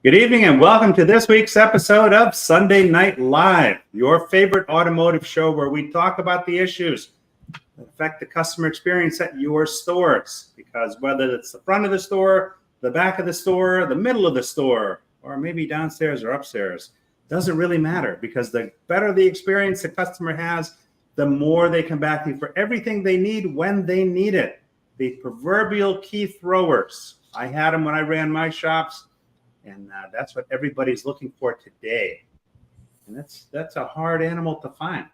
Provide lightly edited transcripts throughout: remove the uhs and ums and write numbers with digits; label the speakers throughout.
Speaker 1: Good evening and welcome to this week's episode of Sunday Night Live, your favorite automotive show where we talk about the issues that affect the customer experience at your stores. Because whether it's the front of the store, the back of the store, the middle of the store, or maybe downstairs or upstairs, doesn't really matter, because the better the experience the customer has, the more they come back to you for everything they need when they need it. The proverbial key throwers. I had them when I ran my shops. And that's what everybody's looking for today. And that's a hard animal to find.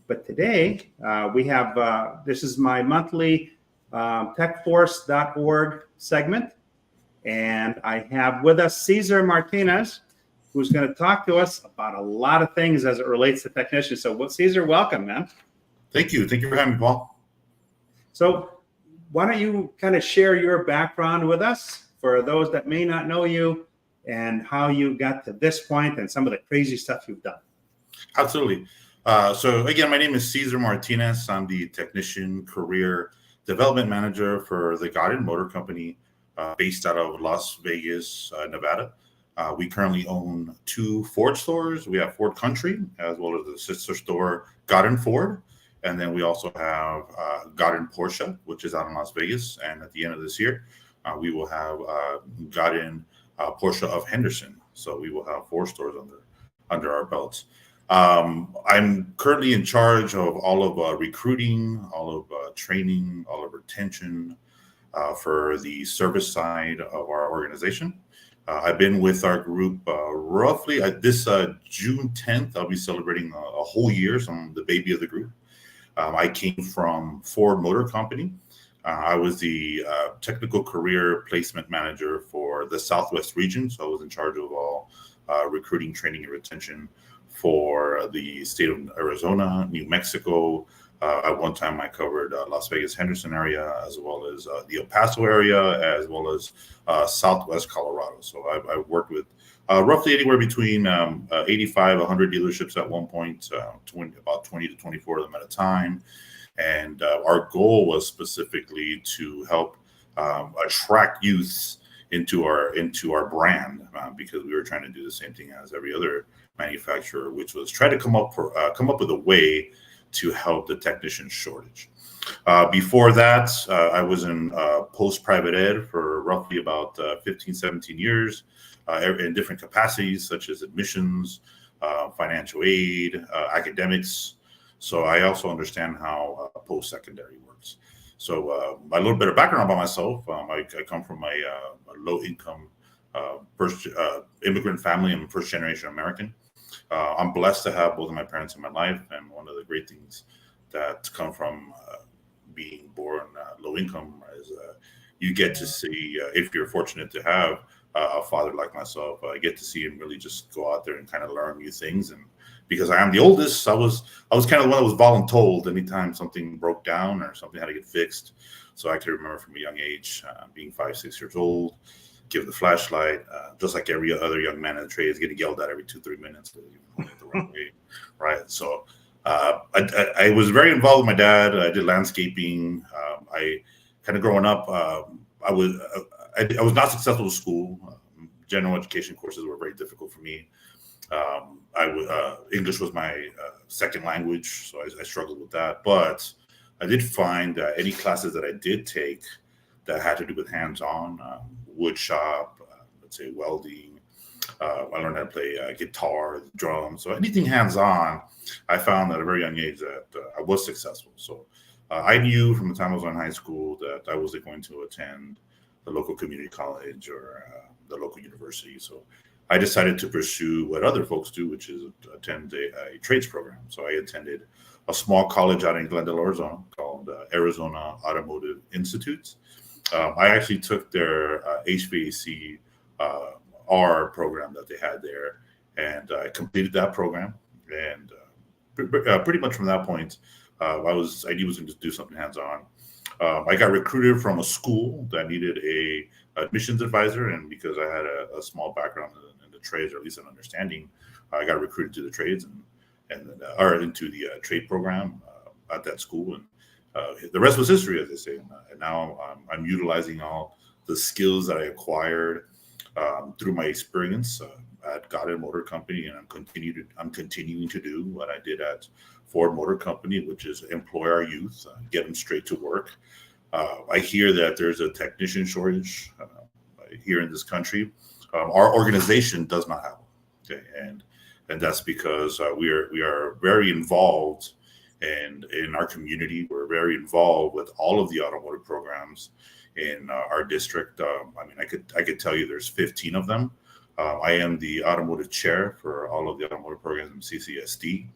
Speaker 1: But today we have, this is my monthly techforce.org segment. And I have with us Cesar Martinez, who's going to talk to us about a lot of things as it relates to technicians. So Cesar, welcome, man.
Speaker 2: Thank you. Thank you for having me, Paul.
Speaker 1: So why don't you kind of share your background with us for those that may not know you, and how you got to this point and some of the crazy stuff you've done.
Speaker 2: Absolutely. So again, my name is Cesar Martinez. I'm the Technician Career Development Manager for the Gaudin Motor Company, based out of Las Vegas, Nevada. We currently own 2 Ford stores. We have Ford Country, as well as the sister store, Gaudin Ford. And then we also have Gaudin Porsche, which is out in Las Vegas. And at the end of this year, we will have Gaudin Porsche of Henderson. So we will have 4 stores under our belts. I'm currently in charge of all of recruiting, all of training, all of retention for the service side of our organization. I've been with our group roughly this June 10th. I'll be celebrating a whole year, so I'm the baby of the group. I came from Ford Motor Company. I was the technical career placement manager for the Southwest region. So I was in charge of all recruiting, training, and retention for the state of Arizona, New Mexico. At one time, I covered Las Vegas, Henderson area, as well as the El Paso area, as well as Southwest Colorado. So I've worked with roughly anywhere between 85, 100 dealerships at one point, about 20 to 24 of them at a time. And our goal was specifically to help attract youths into our brand, because we were trying to do the same thing as every other manufacturer, which was try to come up with a way to help the technician shortage. Before that, I was in post-private ed for roughly about 15, 17 years in different capacities, such as admissions, financial aid, academics. So I also understand how post-secondary works. So a little bit of background about myself. I come from a low-income first immigrant family. I'm a first-generation American. I'm blessed to have both of my parents in my life. And one of the great things that come from being born low-income is you get to see, if you're fortunate to have a father like myself, I get to see him really just go out there and kind of learn new things. And because I am the oldest, I was kind of the one that was voluntold anytime something broke down or something had to get fixed. So I can remember from a young age, being 5, 6 years old, give the flashlight, just like every other young man in the trade is getting yelled at every 2-3 minutes for going the wrong way, right? So I was very involved with my dad. I did landscaping. I kind of growing up, I was not successful in school. General education courses were very difficult for me. English was my second language, so I struggled with that. But I did find that any classes that I did take that had to do with hands-on, wood shop, let's say welding, I learned how to play guitar, drums. So anything hands-on, I found at a very young age that I was successful. So I knew from the time I was in high school that I was going to attend the local community college or the local university. So I decided to pursue what other folks do, which is attend a trades program. So I attended a small college out in Glendale, Arizona called Arizona Automotive Institute. I actually took their HVAC R program that they had there, and I completed that program. And pretty much from that point, I knew I was going to do something hands-on. I got recruited from a school that needed a admissions advisor, and because I had a small background in the trades, or at least an understanding, I got recruited to the trades or into the trade program at that school. And the rest was history, as they say. And now I'm utilizing all the skills that I acquired through my experience at Gaudin Motor Company, and I'm continuing to do what I did at Ford Motor Company, which is employ our youth, get them straight to work. I hear that there's a technician shortage here in this country. Our organization does not have one, okay, and that's because we are very involved in our community. We're very involved with all of the automotive programs in our district. I mean, I could tell you there's 15 of them. I am the automotive chair for all of the automotive programs in CCSD.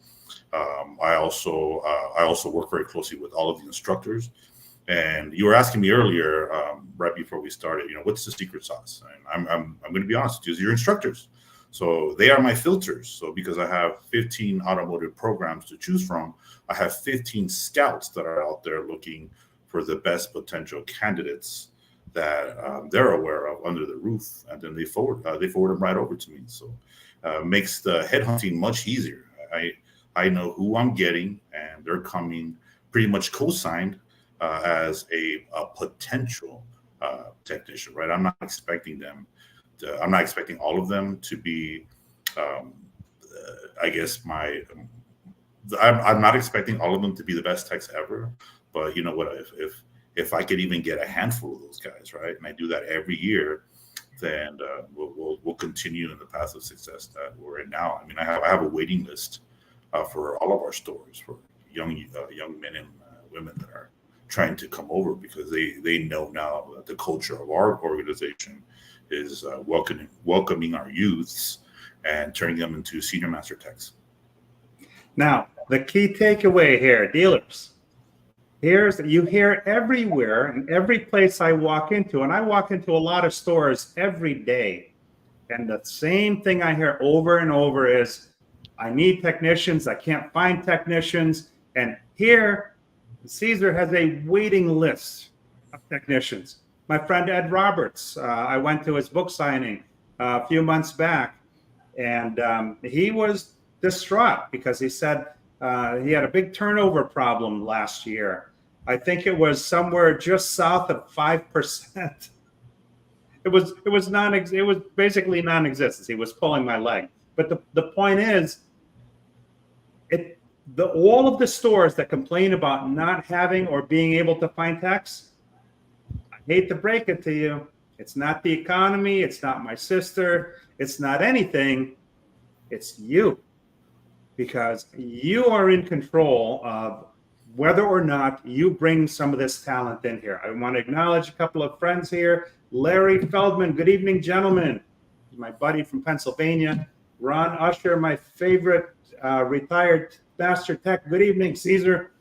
Speaker 2: I also work very closely with all of the instructors. And you were asking me earlier, right before we started, what's the secret sauce? And I'm going to be honest with you, your instructors. So they are my filters. So because I have 15 automotive programs to choose from, I have 15 scouts that are out there looking for the best potential candidates that they're aware of under the roof, and then they forward them right over to me. So makes the headhunting much easier. I know who I'm getting, and they're coming pretty much co-signed as a potential technician, right? I'm not expecting all of them to be, I guess I'm not expecting all of them to be the best techs ever. But you know what? If I could even get a handful of those guys, right, and I do that every year, then we'll continue in the path of success that we're in now. I mean, I have a waiting list for all of our stores for young men and women that are trying to come over, because they know now that the culture of our organization is welcoming our youths and turning them into senior master techs.
Speaker 1: Now, the key takeaway here, dealers, you hear everywhere, in every place I walk into, and I walk into a lot of stores every day, and the same thing I hear over and over is, I need technicians, I can't find technicians. And here, Cesar has a waiting list of technicians. My friend Ed Roberts, I went to his book signing a few months back, and he was distraught because he said he had a big turnover problem last year. I think it was somewhere just south of 5%. It was basically non-existent. He was pulling my leg. But the point is, all of the stores that complain about not having or being able to find techs, I hate to break it to you, it's not the economy, it's not my sister, it's not anything, it's you. Because you are in control of whether or not you bring some of this talent in here. I want to acknowledge a couple of friends here. Larry Feldman, good evening, gentlemen. He's my buddy from Pennsylvania. Ron Usher, my favorite retired master tech. Good evening, Cesar.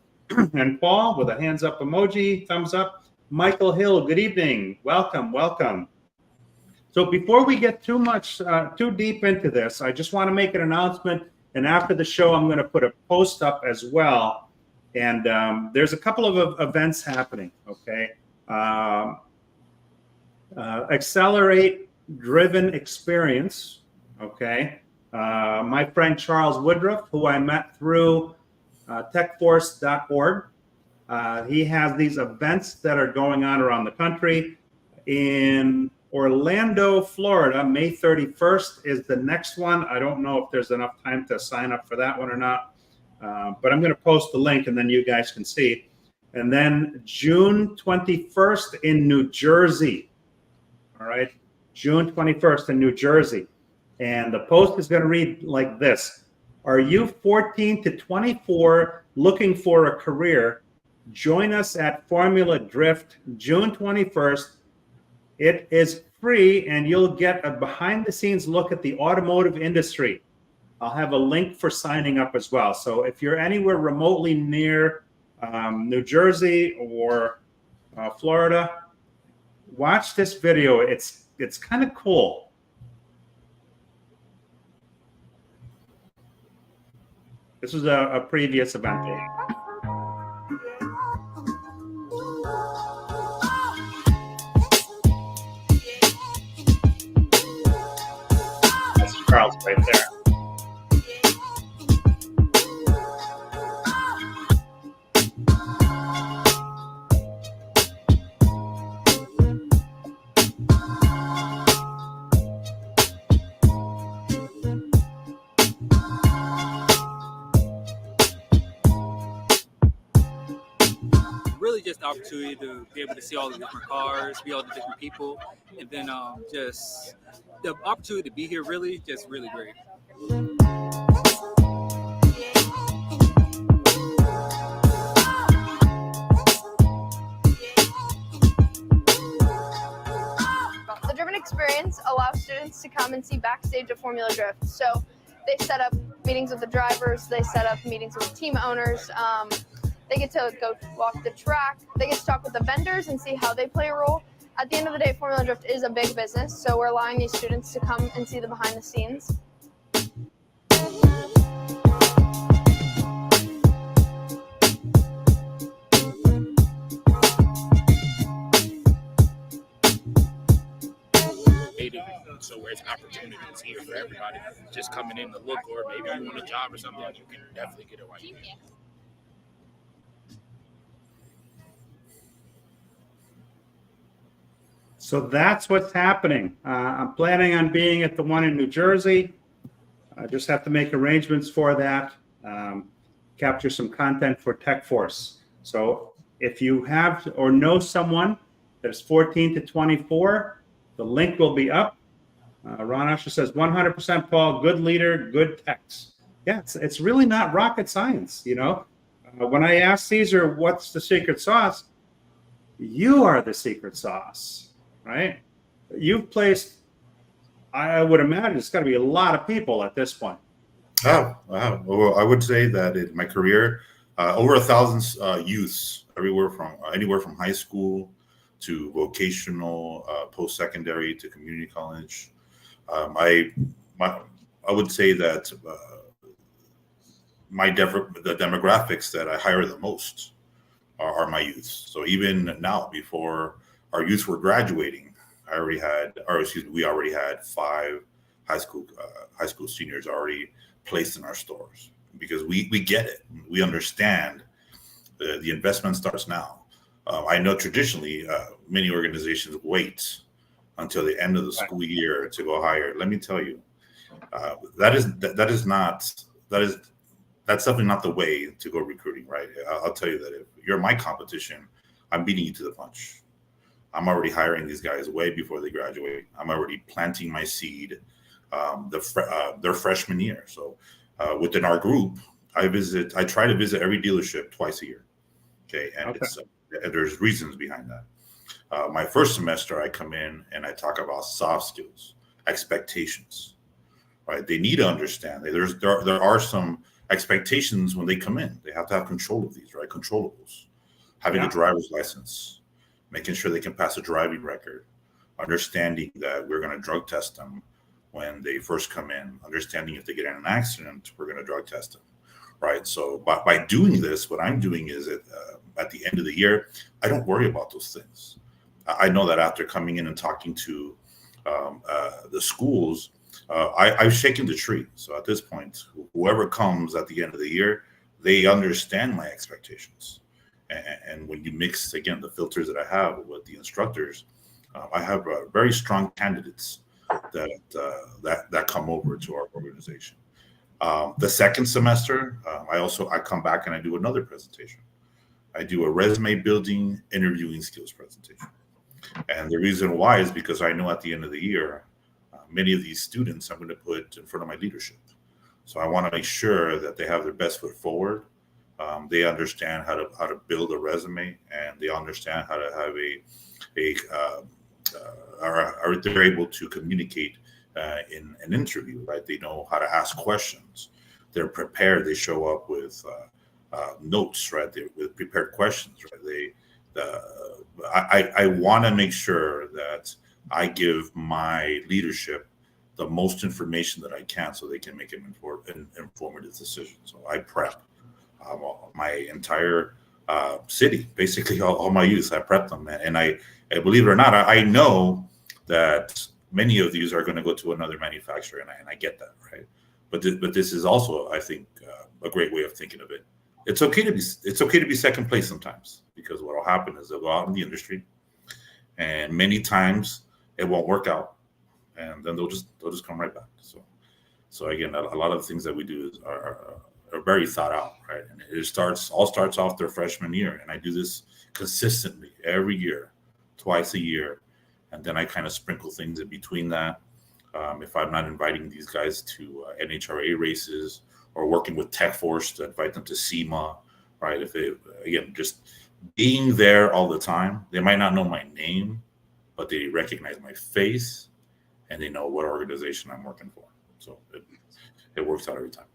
Speaker 1: And Paul with a hands up emoji, thumbs up. Michael Hill, good evening. Welcome, welcome. So before we get too deep into this, I just want to make an announcement. And after the show, I'm going to put a post up as well. And there's a couple of events happening, okay? Accelerate Driven Experience, okay? My friend Charles Woodruff, who I met through techforce.org, he has these events that are going on around the country. In Orlando, Florida, May 31st is the next one. I don't know if there's enough time to sign up for that one or not, but I'm going to post the link and then you guys can see. And then June 21st in New Jersey. All right, June 21st in New Jersey. And the post is going to read like this. Are you 14 to 24 looking for a career? Join us at Formula Drift, June 21st. It is free, and you'll get a behind-the-scenes look at the automotive industry. I'll have a link for signing up as well. So if you're anywhere remotely near New Jersey or Florida, watch this video. It's kind of cool. This was a previous event day. That's Charles right there.
Speaker 3: just the opportunity to be able to see all the different cars, be all the different people, and then just the opportunity to be here really great.
Speaker 4: The driven experience allows students to come and see backstage of Formula Drift. So they set up meetings with the drivers, they set up meetings with team owners, they get to go walk the track, they get to talk with the vendors and see how they play a role. At the end of the day, Formula Drift is a big business, so we're allowing these students to come and see the behind the scenes.
Speaker 5: So where it's opportunities here for everybody, just coming in to look, or maybe you want a job or something, you can definitely get it right here.
Speaker 1: So that's what's happening. I'm planning on being at the one in New Jersey. I just have to make arrangements for that, capture some content for Tech Force. So if you have or know someone that's 14 to 24, the link will be up. Ron Usher says 100% Paul, good leader, good techs. Yeah, it's really not rocket science, you know. When I asked Cesar what's the secret sauce, you are the secret sauce, right? You've placed, I would imagine it's got to be a lot of people at this point.
Speaker 2: Well, I would say that in my career, over 1,000 youths, anywhere from high school to vocational, post-secondary to community college. I would say that the demographics that I hire the most are my youths. So even now, before our youths were graduating, we already had 5 high school seniors already placed in our stores, because we get it. We understand the investment starts now. I know traditionally many organizations wait until the end of the school year to go hire. Let me tell you, that's definitely not the way to go recruiting, right? I'll tell you that if you're my competition, I'm beating you to the punch. I'm already hiring these guys way before they graduate. I'm already planting my seed their freshman year. So within our group, I try to visit every dealership twice a year. Okay, and there's reasons behind that. My first semester, I come in and I talk about soft skills, expectations, right? They need to understand that there are some expectations when they come in. They have to have control of these, right? Controllables, having a driver's license, making sure they can pass a driving record, understanding that we're going to drug test them when they first come in, understanding if they get in an accident, we're going to drug test them, right? So by doing this, what I'm doing is at the end of the year, I don't worry about those things. I know that after coming in and talking to the schools, I've shaken the tree. So at this point, whoever comes at the end of the year, they understand my expectations. And when you mix, again, the filters that I have with the instructors, I have very strong candidates that come over to our organization. The second semester, I come back and I do another presentation. I do a resume building, interviewing skills presentation. And the reason why is because I know at the end of the year, many of these students I'm going to put in front of my leadership. So I want to make sure that they have their best foot forward. They understand how to build a resume, and they understand how to have they're able to communicate in an interview, right? They know how to ask questions. They're prepared. They show up with notes, right? With prepared questions, right? I want to make sure that I give my leadership the most information that I can so they can make an informative decision. So I prep my entire city, basically all my youth. I prep them, and I believe it or not, I know that many of these are going to go to another manufacturer, and I get that, right? But this is also, I think, a great way of thinking of it. It's okay to be second place sometimes, because what will happen is they'll go out in the industry, and many times it won't work out, and then they'll just come right back. So again, a lot of the things that we do are are very thought out, right? And it starts off their freshman year, and I do this consistently every year, twice a year, and then I kind of sprinkle things in between that. If I'm not inviting these guys to NHRA races or working with Tech Force to invite them to SEMA, right? If they, again, just being there all the time, they might not know my name, but they recognize my face and they know what organization I'm working for. So it works out every time.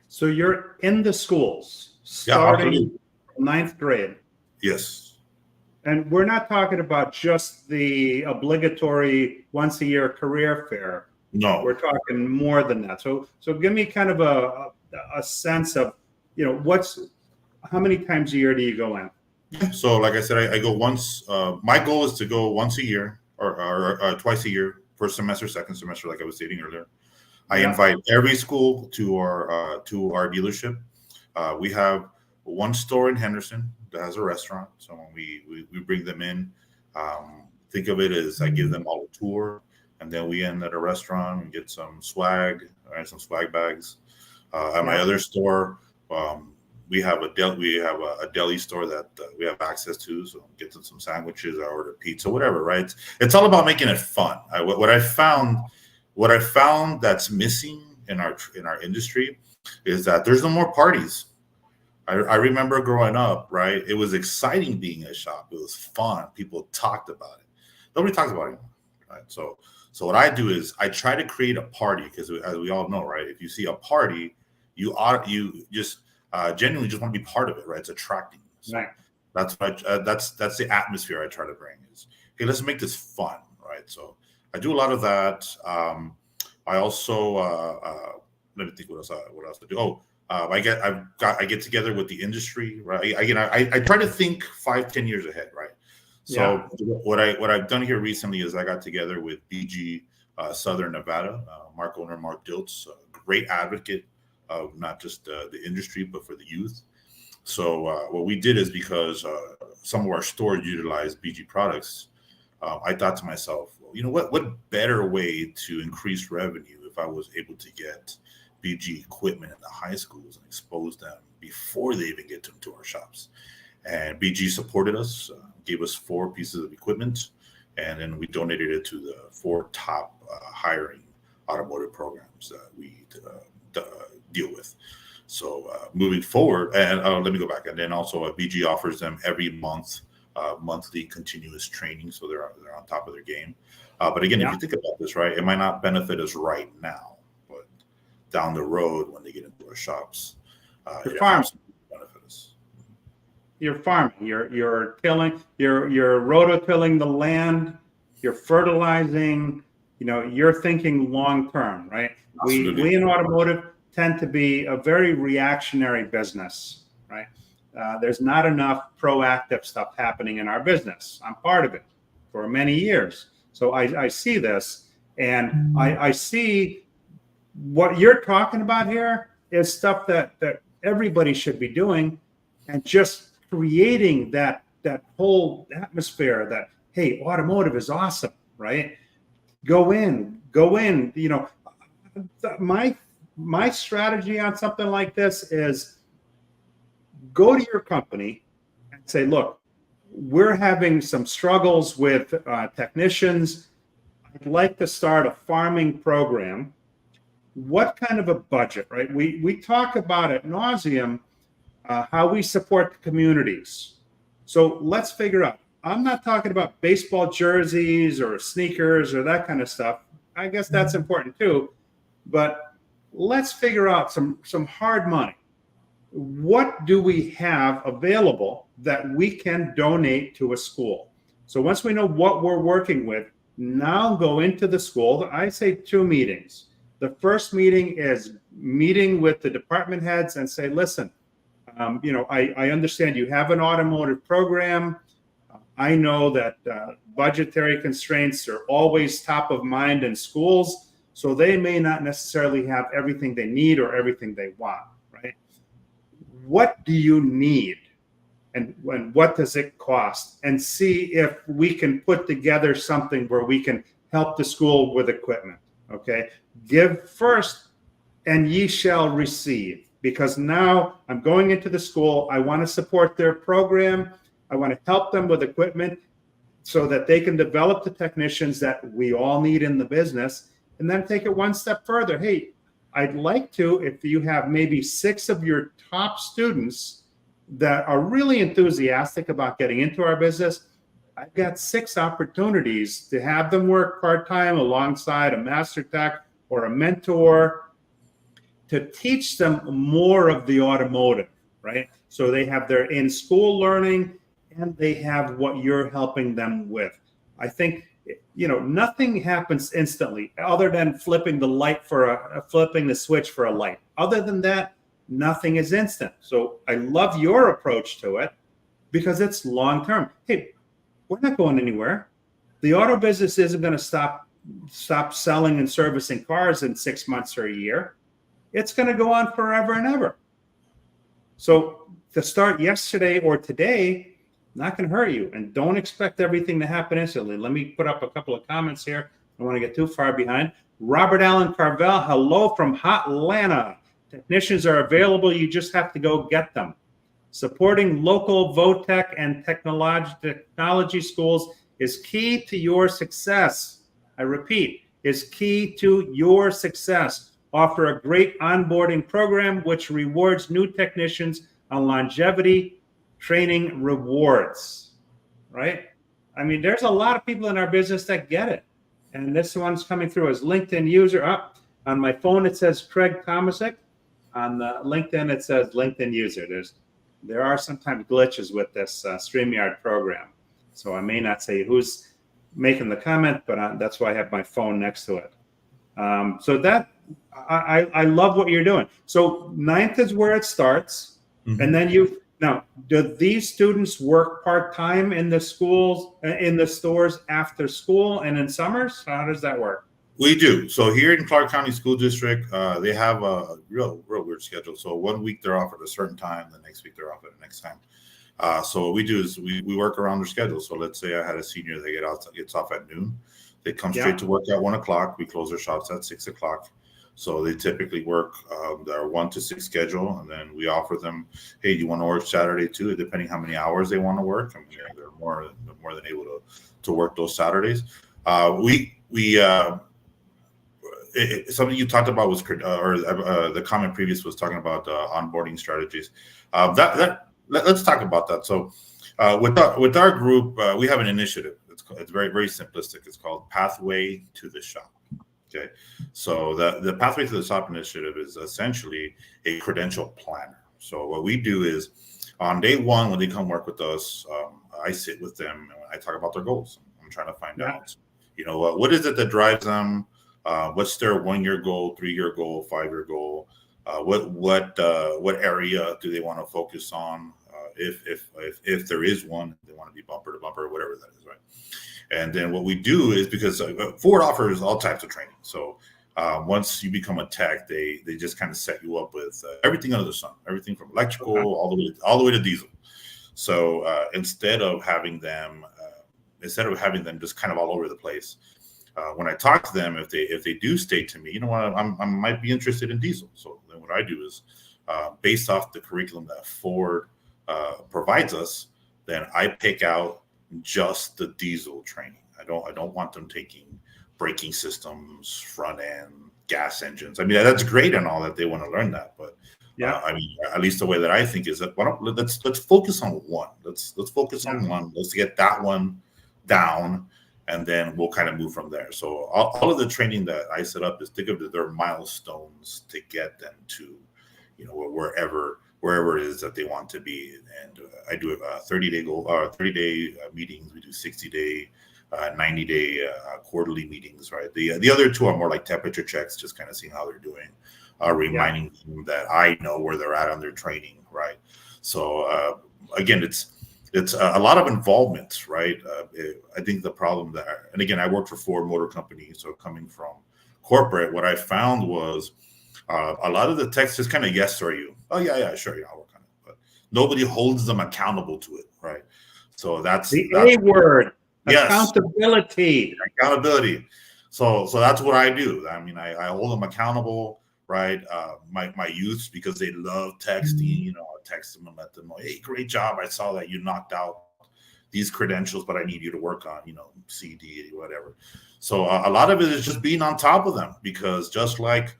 Speaker 1: So you're in the schools
Speaker 2: Yeah,
Speaker 1: starting
Speaker 2: absolutely.
Speaker 1: ninth grade.
Speaker 2: Yes.
Speaker 1: And we're not talking about just the obligatory once a year career fair.
Speaker 2: No.
Speaker 1: We're talking more than that. So give me kind of a sense of, how many times a year do you go in?
Speaker 2: So like I said, I go once. My goal is to go once a year or twice a year, first semester, second semester, like I was stating earlier. I invite every school to our dealership. We have one store in Henderson that has a restaurant. So when we bring them in, think of it as I give them all a tour, and then we end at a restaurant and get some swag, some swag bags. At my other store, we have a deli store that we have access to, so get them some sandwiches. I order pizza, whatever. Right? It's all about making it fun. What I found that's missing in our industry is that there's no more parties. I remember growing up, right? It was exciting being in a shop. It was fun. People talked about it. Nobody talks about it anymore, right? So what I do is I try to create a party because, as we all know, right? If you see a party, you just genuinely just want to be part of it, right? It's attracting. So
Speaker 1: right.
Speaker 2: That's the atmosphere I try to bring. Is hey, let's make this fun, right? So I do a lot of that. I also let me think what else I do. Oh. I get together with the industry, right? I try to think 5-10 years ahead, right? So what I've done here recently is I got together with BG Southern Nevada, owner Mark Diltz, a great advocate of not just the industry but for the youth. So what we did is because some of our stores utilize BG products, I thought to myself, well, you know what better way to increase revenue if I was able to get BG equipment in the high schools and expose them before they even get into our shops. And BG supported us, gave us 4 pieces of equipment, and then we donated it to the 4 top hiring automotive programs that we deal with. So moving forward, and let me go back, and then also BG offers them every month monthly continuous training, so they're on top of their game. But again, if you think about this, right, it might not benefit us right now. Down the road when they get into our shops,
Speaker 1: you're farming. You're farming. You're tilling. You're rototilling the land. You're fertilizing. You're thinking long term, right? We in automotive tend to be a very reactionary business, right? There's not enough proactive stuff happening in our business. I'm part of it for many years, so I see this, and I see. What you're talking about here is stuff that everybody should be doing, and just creating that whole atmosphere that, hey, automotive is awesome, right? Go in. My strategy on something like this is go to your company and say, look, we're having some struggles with technicians. I'd like to start a farming program. What kind of a budget, right? We talk about ad nauseum how we support the communities. So let's figure out. I'm not talking about baseball jerseys or sneakers or that kind of stuff. I guess that's important too. But let's figure out some hard money. What do we have available that we can donate to a school? So once we know what we're working with, now go into the school. I say 2 meetings. The first meeting is meeting with the department heads and say, listen, I understand you have an automotive program. I know that budgetary constraints are always top of mind in schools, so they may not necessarily have everything they need or everything they want, right? What do you need? And what does it cost? And see if we can put together something where we can help the school with equipment, okay? Give first, and ye shall receive. because now I'm going into the school. I want to support their program. I want to help them with equipment so that they can develop the technicians that we all need in the business, and then take it one step further. Hey, I'd like to, if you have maybe 6 of your top students that are really enthusiastic about getting into our business, I've got 6 opportunities to have them work part-time alongside a master tech or a mentor to teach them more of the automotive, right? So they have their in-school learning and they have what you're helping them with. I think, nothing happens instantly other than flipping the switch for a light. Other than that, nothing is instant. So I love your approach to it because it's long-term. Hey, we're not going anywhere. The auto business isn't going to stop selling and servicing cars in 6 months or a year. It's going to go on forever and ever. So to start yesterday or today, not going to hurt you. And don't expect everything to happen instantly. Let me put up a couple of comments here. I don't want to get too far behind. Robert Allen Carvel, hello from Hotlanta. Technicians are available. You just have to go get them. Supporting local VOTEC and technology schools is key to your success. I repeat, is key to your success. Offer a great onboarding program which rewards new technicians on longevity training rewards, right? I mean, there's a lot of people in our business that get it. And this one's coming through as LinkedIn user. On my phone, it says Craig Tomasic. On the LinkedIn, it says LinkedIn user. There are sometimes glitches with this StreamYard program. So I may not say who's making the comment, but that's why I have my phone next to it. So that I love what you're doing. So 9th is where it starts. Mm-hmm. And then now, do these students work part-time in the schools, in the stores after school and in summers? How does that work?
Speaker 2: We do. So here in Clark County School District, they have a real weird schedule. So 1 week they're off at a certain time, the next week they're off at the next time. So what we do is we work around their schedule. So let's say I had a senior that gets off at noon. They come straight to work at 1 o'clock. We close their shops at 6 o'clock. So they typically work their 1 to 6 schedule, and then we offer them, hey, do you want to work Saturday too? Depending how many hours they want to work. I mean, they're more than able to work those Saturdays. Something you talked about was, the comment previous was talking about onboarding strategies. Let's talk about that. So with our group, we have an initiative. It's very, very simplistic. It's called Pathway to the Shop. Okay, so the Pathway to the Shop initiative is essentially a credential planner. So what we do is on day 1, when they come work with us, I sit with them and I talk about their goals. I'm trying to find out, what is it that drives them? What's their 1-year goal, 3-year goal, 5-year goal? What area do they want to focus on? If there is one, they want to be bumper to bumper, whatever that is, right? And then what we do is, because Ford offers all types of training. So once you become a tech, they just kind of set you up with everything under the sun, everything from electrical all the way to diesel. So instead of having them just kind of all over the place, when I talk to them, if they do state to me, I might be interested in diesel. So then what I do is, based off the curriculum that Ford provides us, then I pick out just the diesel training. I don't want them taking braking systems, front end, gas engines. I mean, that's great and all that they want to learn that, but I mean, at least the way that I think is that let's focus on one. Let's focus on one. Let's get that one down, and then we'll kind of move from there. So all of the training that I set up is think of their milestones to get them to, wherever it is that they want to be. And I do 30-day meetings. We do 60-day, 90-day quarterly meetings, right? The other 2 are more like temperature checks, just kind of seeing how they're doing, reminding them that I know where they're at on their training, right? So again, it's a lot of involvement, right? I think the problem there, and again, I worked for Ford Motor Company, so coming from corporate, what I found was a lot of the techs just kind of yes or you. Oh yeah, sure, I'll work on it. But nobody holds them accountable to it, right? So that's
Speaker 1: the A word.
Speaker 2: Yes.
Speaker 1: Accountability.
Speaker 2: So that's what I do. I mean, I hold them accountable. right? My youths, because they love texting, you know, I'll text them and let them know, hey, great job. I saw that you knocked out these credentials, but I need you to work on, you know, CD, whatever. So a lot of it is just being on top of them, because just like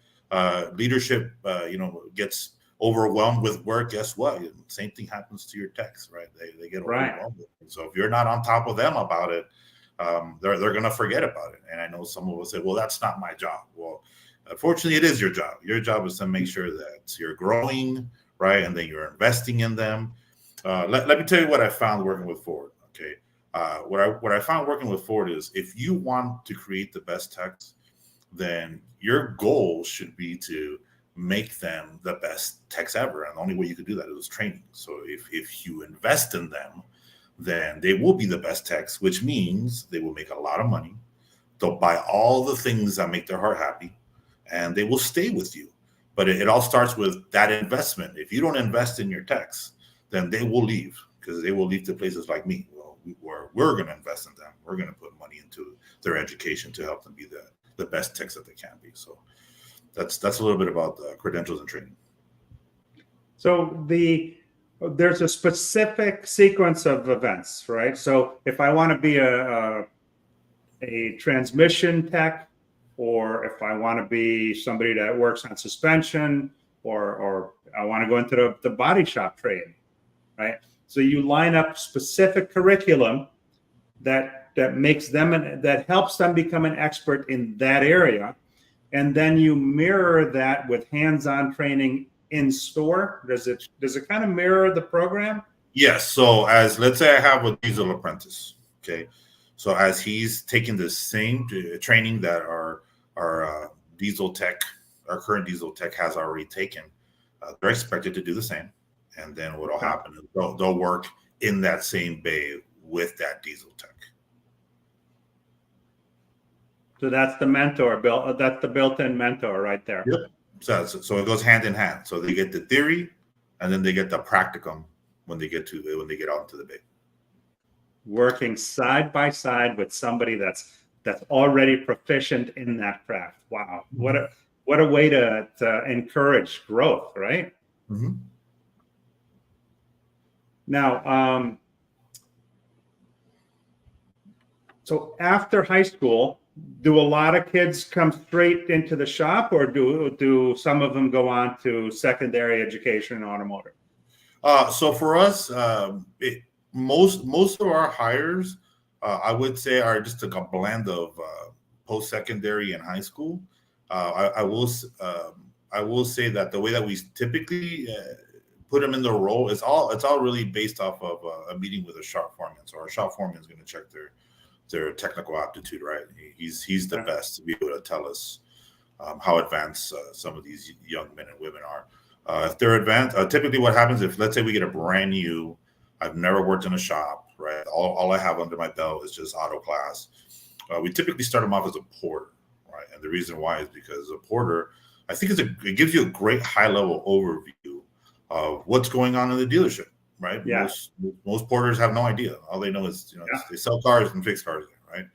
Speaker 2: leadership, you know, gets overwhelmed with work. Guess what? Same thing happens to your techs, right? They get overwhelmed with it. So if you're not on top of them about it, they're going to forget about it. And I know some of us say, well, that's not my job. Well, unfortunately, it is your job. Your job is to make sure that you're growing, right? And then you're investing in them. Let me tell you what I found working with Ford. Okay. What I found working with Ford is, if you want to create the best techs, then your goal should be to make them the best techs ever. And the only way you could do that is training. So if you invest in them, then they will be the best techs, which means they will make a lot of money. They'll buy all the things that make their heart happy, and they will stay with you. But it all starts with that investment. If you don't invest in your techs, then they will leave, because they will leave to places like me. Well, we're going to invest in them. We're going to put money into their education to help them be the best techs that they can be. So that's a little bit about the credentials and training.
Speaker 1: So there's a specific sequence of events, right? So if I want to be a transmission tech, or if I want to be somebody that works on suspension, or I want to go into the body shop trade, right? So you line up specific curriculum that makes them, that helps them become an expert in that area. And then you mirror that with hands-on training in store. Does it kind of mirror the program?
Speaker 2: Yes. So let's say I have a diesel apprentice. Okay. So as he's taking the same training that our diesel tech, our current diesel tech has already taken, they're expected to do the same. And then what'll happen is they'll work in that same bay with that diesel tech.
Speaker 1: So that's the mentor, that's the built-in mentor right there.
Speaker 2: Yep. So it goes hand in hand. So they get the theory, and then they get the practicum when they get out into the bay. Working
Speaker 1: side by side with somebody that's already proficient in that craft. Wow, what a way to encourage growth, right?
Speaker 2: Mm-hmm.
Speaker 1: Now, so after high school, do a lot of kids come straight into the shop, or do some of them go on to secondary education in automotive?
Speaker 2: So for us, most of our hires, I would say, are just like a blend of post-secondary and high school. I will say that the way that we typically put them in the role it's all really based off of a meeting with a shop foreman. So our shop foreman is going to check their technical aptitude, right? He's the best to be able to tell us how advanced some of these young men and women are. If they're advanced, typically what happens, if let's say we get a brand new, I've never worked in a shop, right? All I have under my belt is just auto class. We typically start them off as a porter, right? And the reason why is because a porter, I think it gives you a great high level overview of what's going on in the dealership, right?
Speaker 1: Yeah.
Speaker 2: Most porters have no idea. All they know is they sell cars and fix cars, right?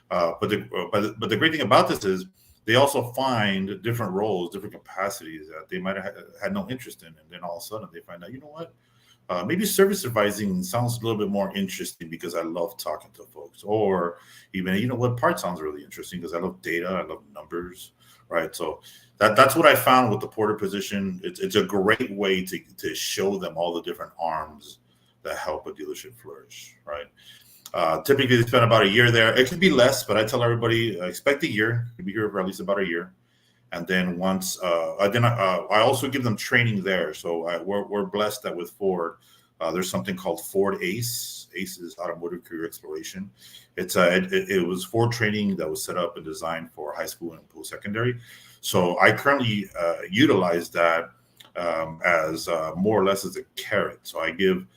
Speaker 2: But the great thing about this is they also find different roles, different capacities that they might have had no interest in, and then all of a sudden they find out, you know what? Maybe service advising sounds a little bit more interesting because I love talking to folks, or even, you know what, part sounds really interesting because I love data, I love numbers, right? So that's what I found with the porter position. It's a great way to show them all the different arms that help a dealership flourish, right? Typically, they spend about a year there. It could be less, but I tell everybody expect a year. You'll be here for at least about a year. And then once, I also give them training there. So we're blessed that with Ford, there's something called Ford ACE. ACE is Automotive Career Exploration. It was Ford training that was set up and designed for high school and post-secondary. So I currently utilize that as more or less as a carrot. So I give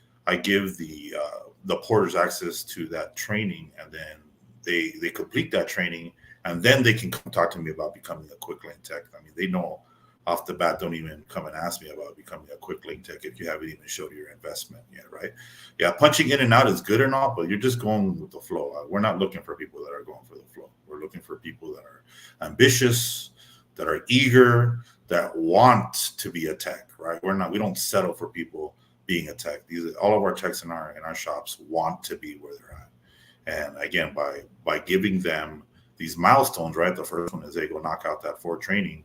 Speaker 2: the porters access to that training, and then they complete that training, and then they can come talk to me about becoming a quick lane tech. I mean, they know off the bat, don't even come and ask me about becoming a quick lane tech if you haven't even showed your investment yet, right? Yeah, punching in and out is good and all, but you're just going with the flow. We're not looking for people that are going for the flow. We're looking for people that are ambitious, that are eager, that want to be a tech, right? We don't settle for people being a tech. All of our techs in our shops want to be where they're at. And again, by giving them these milestones, right? The first one is they go knock out that Ford training.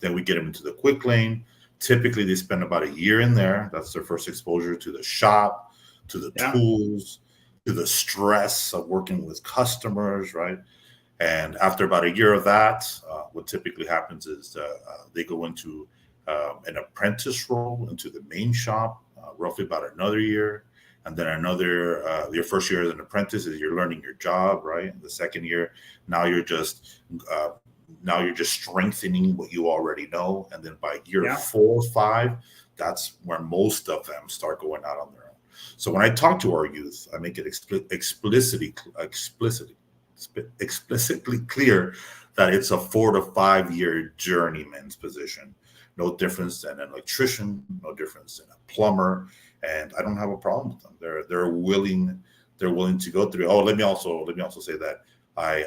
Speaker 2: Then we get them into the quick lane. Typically, they spend about a year in there. That's their first exposure to the shop, to the tools, to the stress of working with customers, right? And after about a year of that, what typically happens is they go into an apprentice role into the main shop, roughly about another year. And then your first year as an apprentice is you're learning your job, right? And the second year, now you're just strengthening what you already know. And then by year 4 or 5, that's where most of them start going out on their own. So when I talk to our youth, I make it explicitly clear that it's a 4 to 5 year journeyman's position. No difference than an electrician, no difference than a plumber, and I don't have a problem with them. They're willing to go through. Oh, let me also say that I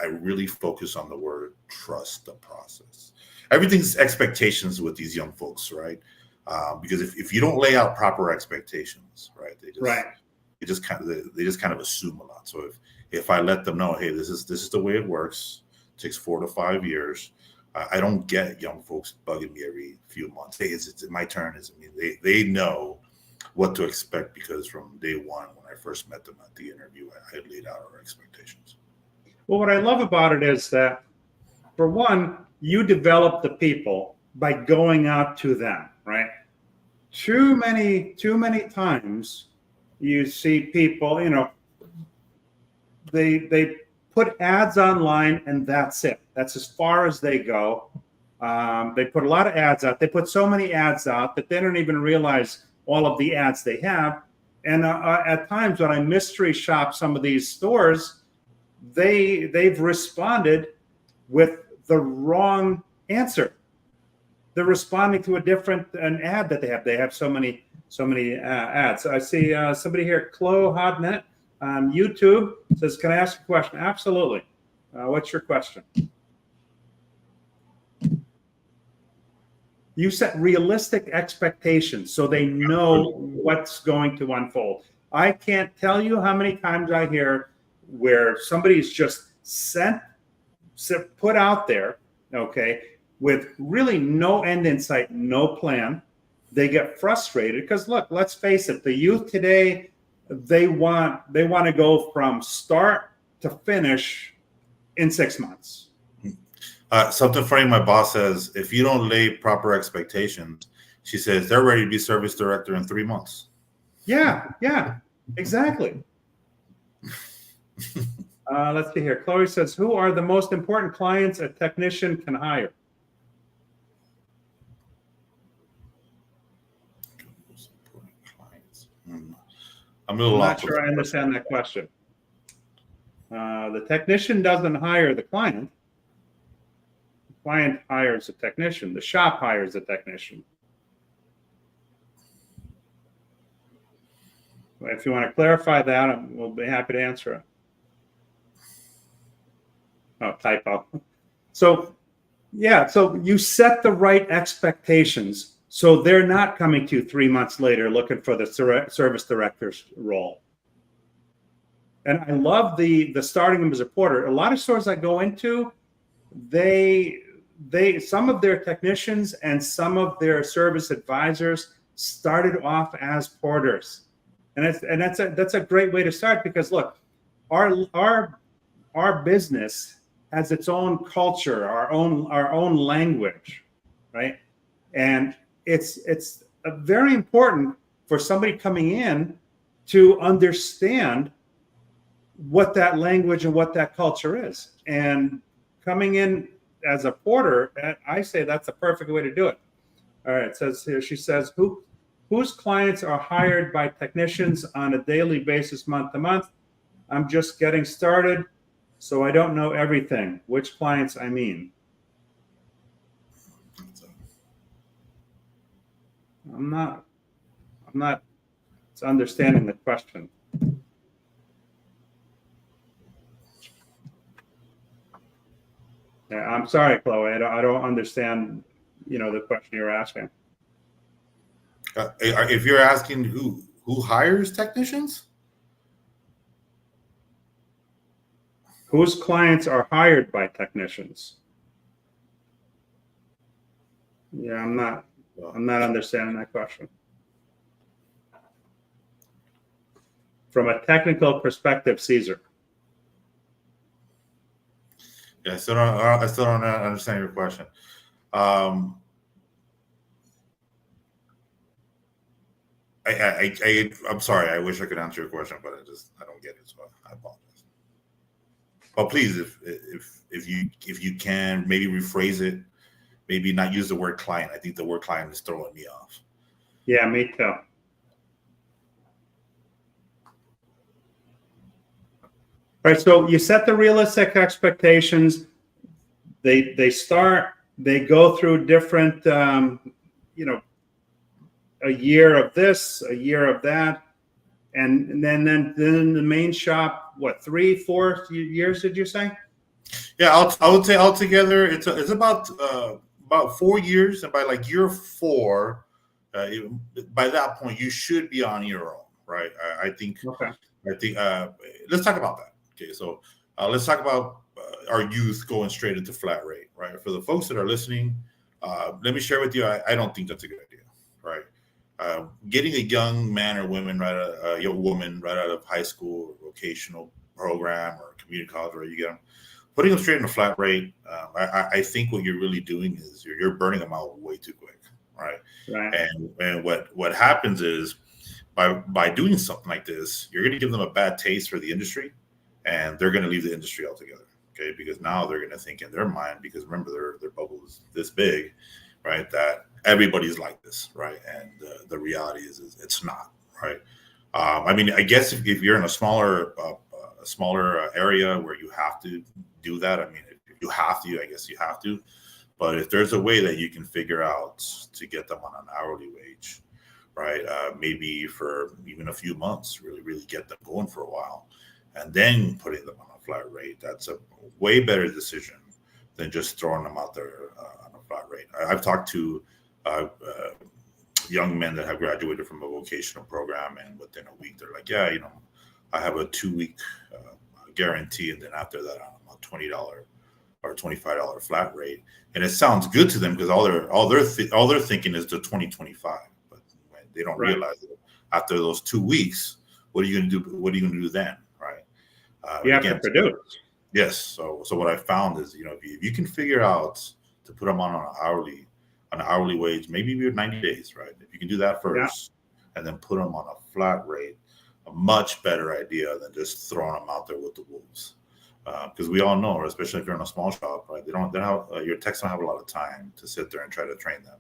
Speaker 2: really focus on the word trust the process. Everything's expectations with these young folks, right? Because if you don't lay out proper expectations, right, they just kind of assume a lot. So if I let them know, hey, this is the way it works, it takes 4 to 5 years. I don't get young folks bugging me every few months. Hey, it's my turn. They know what to expect because from day one, when I first met them at the interview, I had laid out our expectations.
Speaker 1: Well, what I love about it is that, for one, you develop the people by going out to them, right? Too many times you see people, they put ads online and that's it. That's as far as they go. They put a lot of ads out. They put so many ads out that they don't even realize all of the ads they have. And at times when I mystery shop some of these stores, they've responded with the wrong answer. They're responding to an ad that they have. They have so many ads. I see somebody here, Chloe Hodnet on YouTube says, "Can I ask a question?" Absolutely. What's your question? You set realistic expectations so they know what's going to unfold. I can't tell you how many times I hear where somebody's just put out there, okay, with really no end in sight, no plan. They get frustrated because, look, let's face it, the youth today, they want to go from start to finish in 6 months.
Speaker 2: Something funny my boss says, if you don't lay proper expectations, she says they're ready to be service director in 3 months.
Speaker 1: Yeah, exactly. Let's see here. Chloe says, who are the most important clients a technician can hire?
Speaker 2: I'm
Speaker 1: not sure I understand that question. The technician doesn't hire the client. The client hires a technician. The shop hires a technician. If you want to clarify that, we'll be happy to answer it. Oh, typo. So you set the right expectations so they're not coming to you 3 months later looking for the service director's role. And I love the starting them as a porter. A lot of stores I go into, some of their technicians and some of their service advisors started off as porters. And that's a great way to start because look, our business has its own culture, our own language, right? And it's very important for somebody coming in to understand what that language and what that culture is. And coming in as a porter, I say that's the perfect way to do it. All right, it says here, she says, whose clients are hired by technicians on a daily basis, month to month? I'm just getting started, so I don't know everything. Which clients I mean? I'm not understanding the question. Yeah, I'm sorry, Chloe. I don't understand, the question you're asking.
Speaker 2: If you're asking who hires technicians,
Speaker 1: Whose clients are hired by technicians? Yeah, I'm not understanding that question. From a technical perspective, Cesar.
Speaker 2: yeah, I still don't understand your question. I'm sorry. I wish I could answer your question, but I don't get it. So I apologize. But please, if you can maybe rephrase it, maybe not use the word client. I think the word client is throwing me off.
Speaker 1: Yeah, me too. All right. So you set the realistic expectations. They go through different, a year of this, a year of that. And then the main shop, what, 3-4 years, did you say?
Speaker 2: Yeah, I would say altogether it's about 4 years, and by like year 4, by that point you should be on your own, right? I think.
Speaker 1: Okay.
Speaker 2: Let's talk about that. Okay, so let's talk about our youth going straight into flat rate, right? For the folks that are listening, let me share with you. I don't think that's a good idea, right? Getting a young man or woman young woman right out of high school or vocational program or community college, where you get them, putting them straight in a flat rate. I think what you're really doing is you're burning them out way too quick, right?
Speaker 1: Right.
Speaker 2: And what happens is by doing something like this, you're going to give them a bad taste for the industry, and they're going to leave the industry altogether. Okay, because now they're going to think in their mind, because remember their bubble is this big, right? That everybody's like this, right? And the reality is it's not, right? I mean, I guess if you're in a smaller area where you have to do that, I mean, if you have to, I guess you have to. But if there's a way that you can figure out to get them on an hourly wage, right? Maybe for even a few months, really get them going for a while, and then putting them on a flat rate. That's a way better decision than just throwing them out there on a flat rate. I've talked to young men that have graduated from a vocational program, and within a week, they're like, yeah, I have a 2-week guarantee, and then after that, I'm a $20 or $25 flat rate, and it sounds good to them because all they're thinking is the 2025, but they don't realize that after those 2 weeks, what are you going to do? What are you going to do then, right?
Speaker 1: You have to produce.
Speaker 2: Yes. So what I found is, if you can figure out to put them on an hourly wage, maybe even 90 days, right? If you can do that first, and then put them on a flat rate, a much better idea than just throwing them out there with the wolves. Because we all know, especially if you're in a small shop, right? Your techs don't have a lot of time to sit there and try to train them.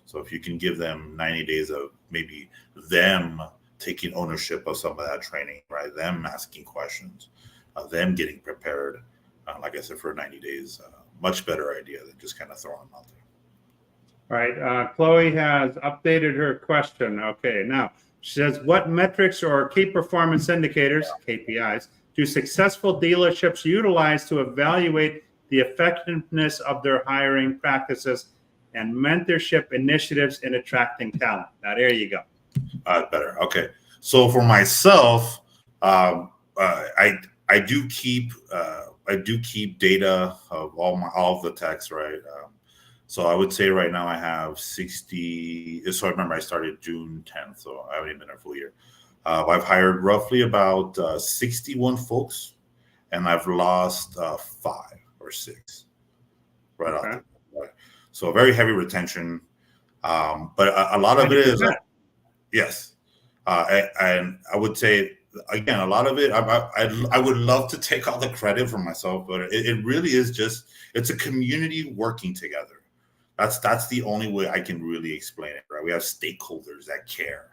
Speaker 2: So if you can give them 90 days of maybe them taking ownership of some of that training, right? Them asking questions, them getting prepared, like I said, for 90 days, much better idea than just kind of throwing them out there.
Speaker 1: All right. Chloe has updated her question. Okay. Now, she says, what metrics or key performance indicators, KPIs, do successful dealerships utilize to evaluate the effectiveness of their hiring practices and mentorship initiatives in attracting talent? Now, there you go.
Speaker 2: Better. Okay. So for myself, I do keep data of all of the techs, right? So I would say right now I have 60. So I remember I started June 10th, so I haven't even been a full year. I've hired roughly about 61 folks, and I've lost 5 or 6 right off the bat. Right. So a very heavy retention, but a lot of it is yes, and I would say again a lot of it. I would love to take all the credit for myself, but it really is just it's a community working together. That's the only way I can really explain it, right? We have stakeholders that care,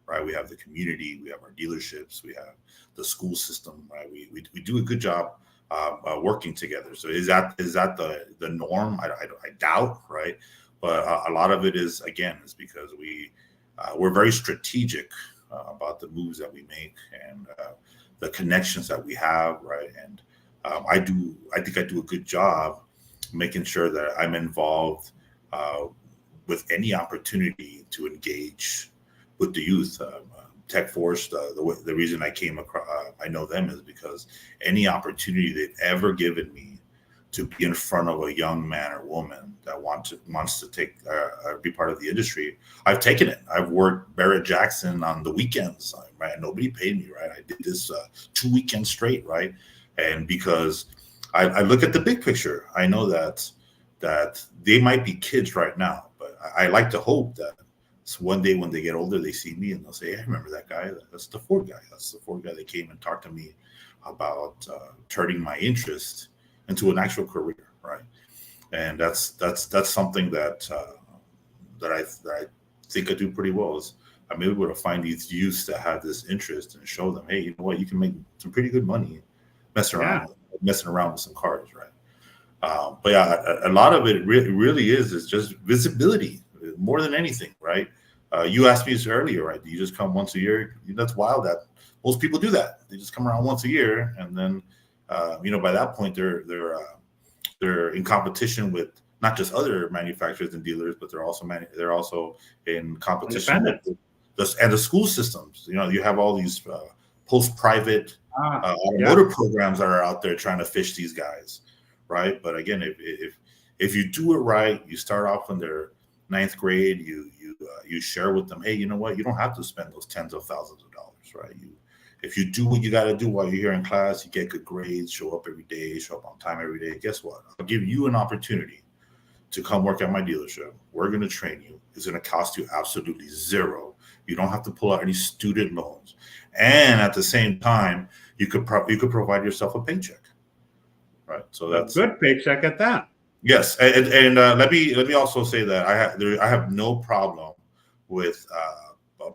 Speaker 2: right? We have the community, we have our dealerships, we have the school system, right? We do a good job working together. So is that the norm? I doubt, right? But a lot of it is because we're very strategic about the moves that we make and the connections that we have, right? And I think I do a good job making sure that I'm involved with any opportunity to engage with the youth. Tech Force, the reason I came across, I know them is because any opportunity they've ever given me to be in front of a young man or woman that wants to take be part of the industry, I've taken it. I've worked Barrett Jackson on the weekends, right? Nobody paid me, right? I did this 2 weekends straight, right? And because I look at the big picture, I know that they might be kids right now, but I like to hope that one day when they get older, they see me and they'll say, "Hey, I remember that guy. That's the Ford guy. That's the Ford guy that came and talked to me about turning my interest into an actual career," right? And that's something that I think I do pretty well. Is I'm able to find these youths that have this interest and show them, hey, you know what, you can make some pretty good money messing around with some cars, right? But yeah, a lot of it really is just visibility more than anything, right? You asked me this earlier, right? Do you just come once a year? That's wild that most people do that. They just come around once a year, and then by that point they're in competition with not just other manufacturers and dealers, but they're also in competition with the school systems. You have all these post-private automotive programs that are out there trying to fish these guys, right? But again, if you do it right, you start off when they're ninth grade, you share with them, hey, you know what? You don't have to spend those tens of thousands of dollars, right? If you do what you got to do while you're here in class, you get good grades, show up every day, show up on time every day. Guess what? I'll give you an opportunity to come work at my dealership. We're going to train you. It's going to cost you absolutely zero. You don't have to pull out any student loans, and at the same time, you could provide yourself a paycheck, right? So that's
Speaker 1: a good paycheck at that.
Speaker 2: Yes, and let me also say that I have no problem with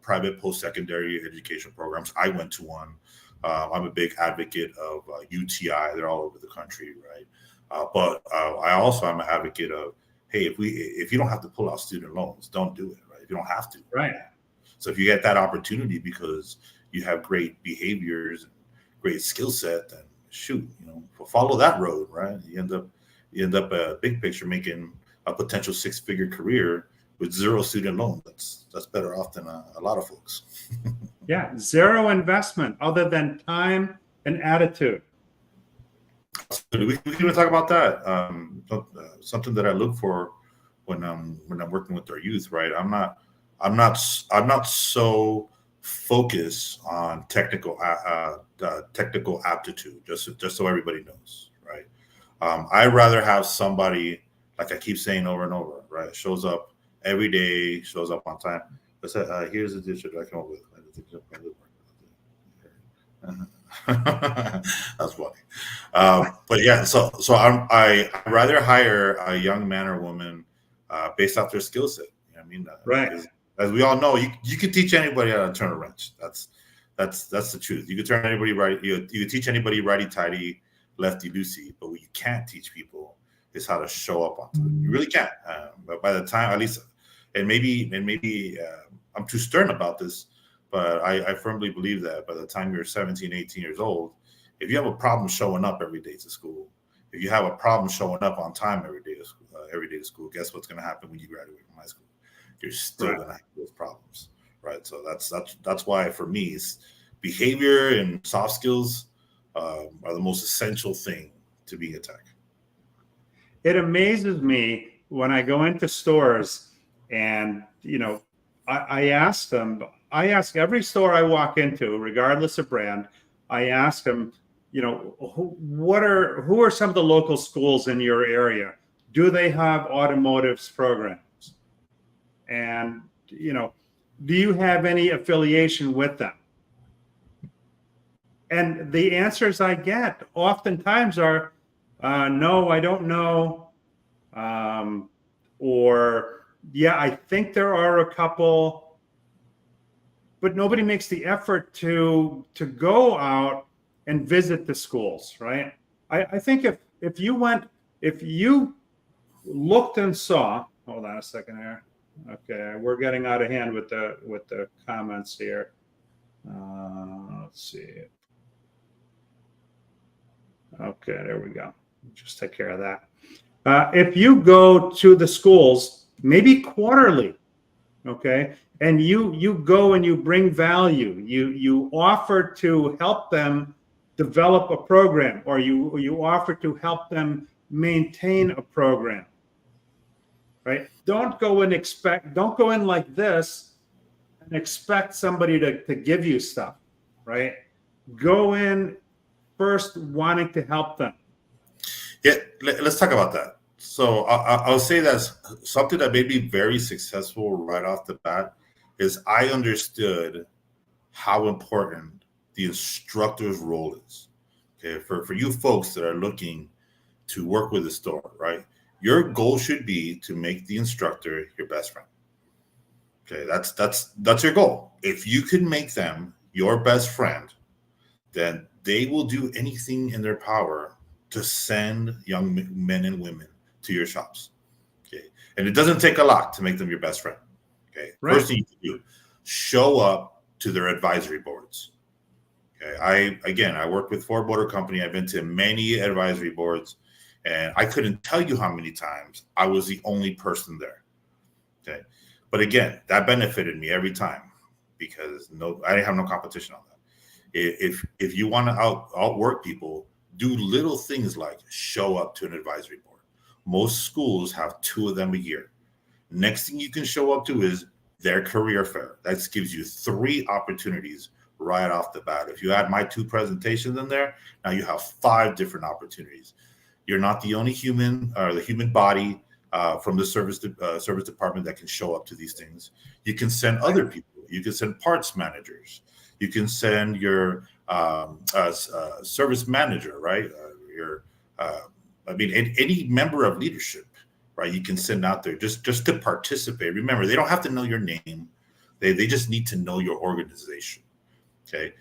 Speaker 2: private post-secondary education programs. I went to one. I'm a big advocate of UTI. They're all over the country, right? But I also am an advocate of, hey, if you don't have to pull out student loans, don't do it, right? If you don't have to,
Speaker 1: right?
Speaker 2: So if you get that opportunity because you have great behaviors and great skill set, then shoot, follow that road, right? You end up a big picture making a potential 6-figure career with zero student loan. That's better off than a lot of folks.
Speaker 1: Yeah, zero investment other than time and attitude.
Speaker 2: We can even talk about that. Something that I look for when I'm working with our youth, right? I'm not so focused on technical aptitude. Just so everybody knows, right? I'd rather have somebody, like I keep saying over and over, right? Shows up every day, shows up on time. But here's the digital I come up with. That's funny. But yeah, so I'd rather hire a young man or woman based off their skill set. You know what I mean?
Speaker 1: Right.
Speaker 2: As we all know, you can teach anybody how to turn a wrench. That's the truth. You can turn anybody right. You can teach anybody righty tighty, lefty loosey. But what you can't teach people is how to show up on time. You really can't. But by the time, at least, and maybe I'm too stern about this, but I firmly believe that by the time you're 17, 18 years old, if you have a problem showing up every day to school, if you have a problem showing up on time every day to school, guess what's going to happen when you graduate from high school? You're still going to have those problems, right? So that's why for me, it's behavior and soft skills are the most essential thing to being a tech.
Speaker 1: It amazes me when I go into stores and, I ask every store I walk into, regardless of brand, I ask them, who are some of the local schools in your area? Do they have automotives programs? And, do you have any affiliation with them? And the answers I get oftentimes are, no, I don't know. Or, yeah, I think there are a couple, but nobody makes the effort to go out and visit the schools, right? I think if you looked and saw, hold on a second here. Okay, we're getting out of hand with the comments here. Let's see. Okay, there we go. Just take care of that. If you go to the schools, maybe quarterly, okay, and you go and you bring value, you offer to help them develop a program, or you offer to help them maintain a program, right? Don't go in like this and expect somebody to give you stuff, right? Go in first wanting to help them.
Speaker 2: Yeah, let's talk about that. So I'll say that something that made me very successful right off the bat is I understood how important the instructor's role is. Okay, for you folks that are looking to work with a store, right? Your goal should be to make the instructor your best friend. Okay, that's your goal. If you can make them your best friend, then they will do anything in their power to send young men and women to your shops. Okay, and it doesn't take a lot to make them your best friend. Okay,
Speaker 1: Right.
Speaker 2: First thing you do, show up to their advisory boards. Okay, I work with Ford Motor Company. I've been to many advisory boards, and I couldn't tell you how many times I was the only person there. Okay, but again, that benefited me every time because I didn't have no competition on that. If you want to outwork people, do little things like show up to an advisory board. Most schools have 2 of them a year. Next thing you can show up to is their career fair. That gives you 3 opportunities right off the bat. If you add my 2 presentations in there, now you have 5 different opportunities. You're not the only human or the human body from the service department that can show up to these things. You can send other people. You can send parts managers. You can send your service manager, right? Any member of leadership, right? You can send out there just to participate. Remember, they don't have to know your name. They just need to know your organization. Okay.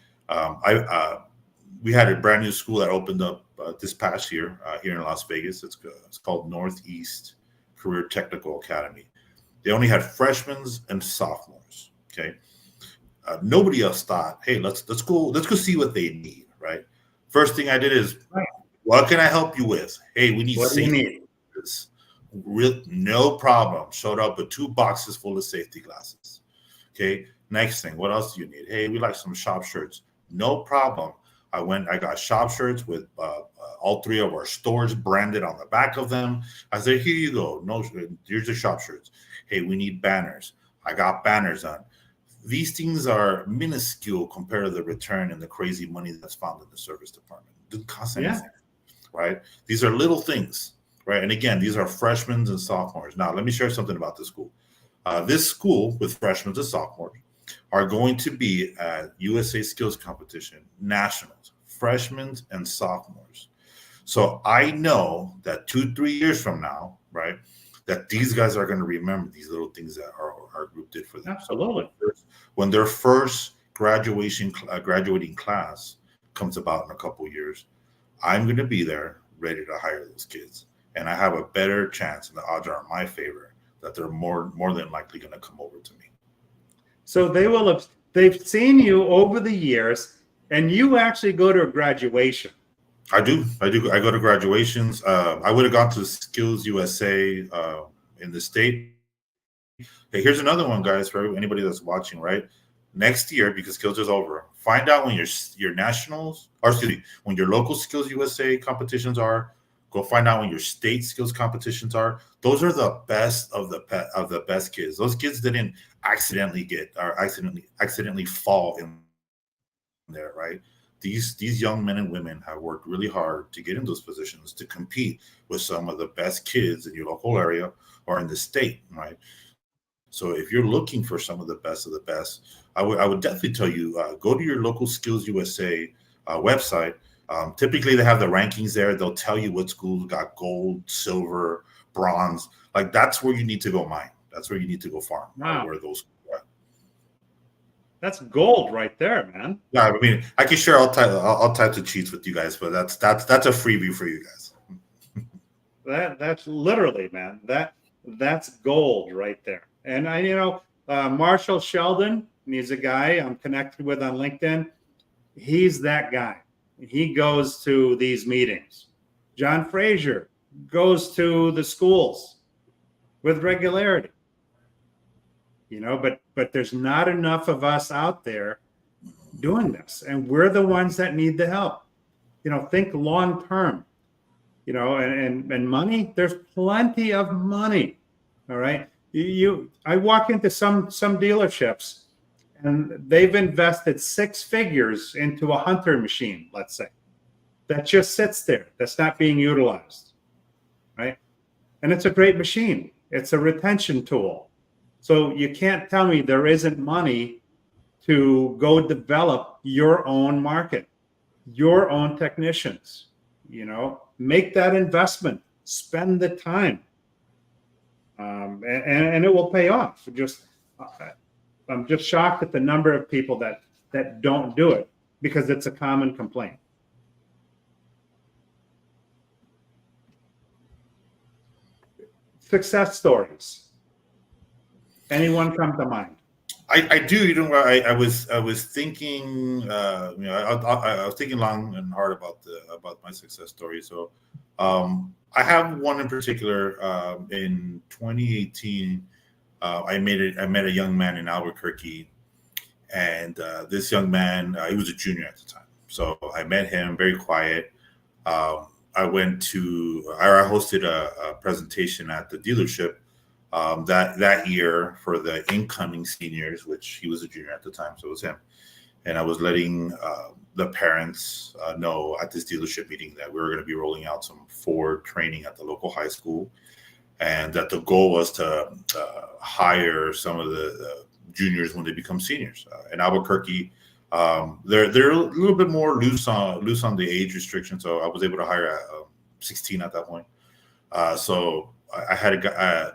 Speaker 2: We had a brand new school that opened up this past year here in Las Vegas. It's called Northeast Career Technical Academy. They only had freshmen and sophomores. Okay. Nobody else thought, hey, let's go see what they need, right? First thing I did is, what can I help you with? Hey, we need safety glasses. No problem. Showed up with 2 boxes full of safety glasses. Okay. Next thing, what else do you need? Hey, we like some shop shirts. No problem. I got shop shirts with all 3 of our stores branded on the back of them. I said, here you go. No, here's the shop shirts. Hey, we need banners. I got banners on. These things are minuscule compared to the return and the crazy money that's found in the service department. It doesn't cost anything, right? These are little things, right? And again, these are freshmen and sophomores. Now, let me share something about this school. This school with freshmen and sophomores are going to be at USA Skills Competition Nationals, freshmen and sophomores. So I know that 2-3 years from now, right, that these guys are going to remember these little things that our group did for them.
Speaker 1: Absolutely.
Speaker 2: So when their first graduating class comes about in a couple of years, I'm going to be there ready to hire those kids. And I have a better chance, and the odds are in my favor, that they're more than likely going to come over to me.
Speaker 1: So they've seen you over the years, and you actually go to a graduation.
Speaker 2: I do. I go to graduations. I would have gone to Skills USA in the state. Okay, here's another one, guys, for anybody that's watching, right? Next year, because Skills is over, find out when your nationals, or excuse me, when your local Skills USA competitions are. Go find out when your state skills competitions are. Those are the best of the best kids. Those kids didn't accidentally fall in there, right? These young men and women have worked really hard to get in those positions to compete with some of the best kids in your local area or in the state, right? So if you're looking for some of the best, I would definitely tell you, go to your local Skills USA website. Typically, they have the rankings there. They'll tell you what schools got gold, silver, bronze. Like, that's where you need to go mine. That's where you need to go farm.
Speaker 1: Wow.
Speaker 2: Where those are.
Speaker 1: That's gold right there, man.
Speaker 2: Yeah, I mean, I can share all types of cheats with you guys, but that's a freebie for you guys.
Speaker 1: That's literally, man. That's gold right there. And Marshall Sheldon, he's a guy I'm connected with on LinkedIn. He's that guy. He goes to these meetings. John Frazier goes to the schools with regularity. But there's not enough of us out there doing this, and we're the ones that need the help. Think long term. And money. There's plenty of money. All right. I walk into some dealerships, and they've invested 6 figures into a hunter machine, let's say, that just sits there. That's not being utilized. Right. And it's a great machine. It's a retention tool. So you can't tell me there isn't money to go develop your own market, your own technicians. Make that investment, spend the time, and it will pay off. I'm just shocked at the number of people that don't do it, because it's a common complaint. Success stories. Anyone come to mind?
Speaker 2: I do. I was thinking. I was thinking long and hard about my success story. So, I have one in particular. In 2018, I met a young man in Albuquerque, and this young man, he was a junior at the time. So I met him, very quiet. I hosted a presentation at the dealership that year for the incoming seniors, which he was a junior at the time, so it was him. And I was letting the parents know at this dealership meeting that we were going to be rolling out some Ford training at the local high school, and that the goal was to hire some of the juniors when they become seniors. In Albuquerque, they're a little bit more loose on the age restriction, so I was able to hire 16 at that point. So I had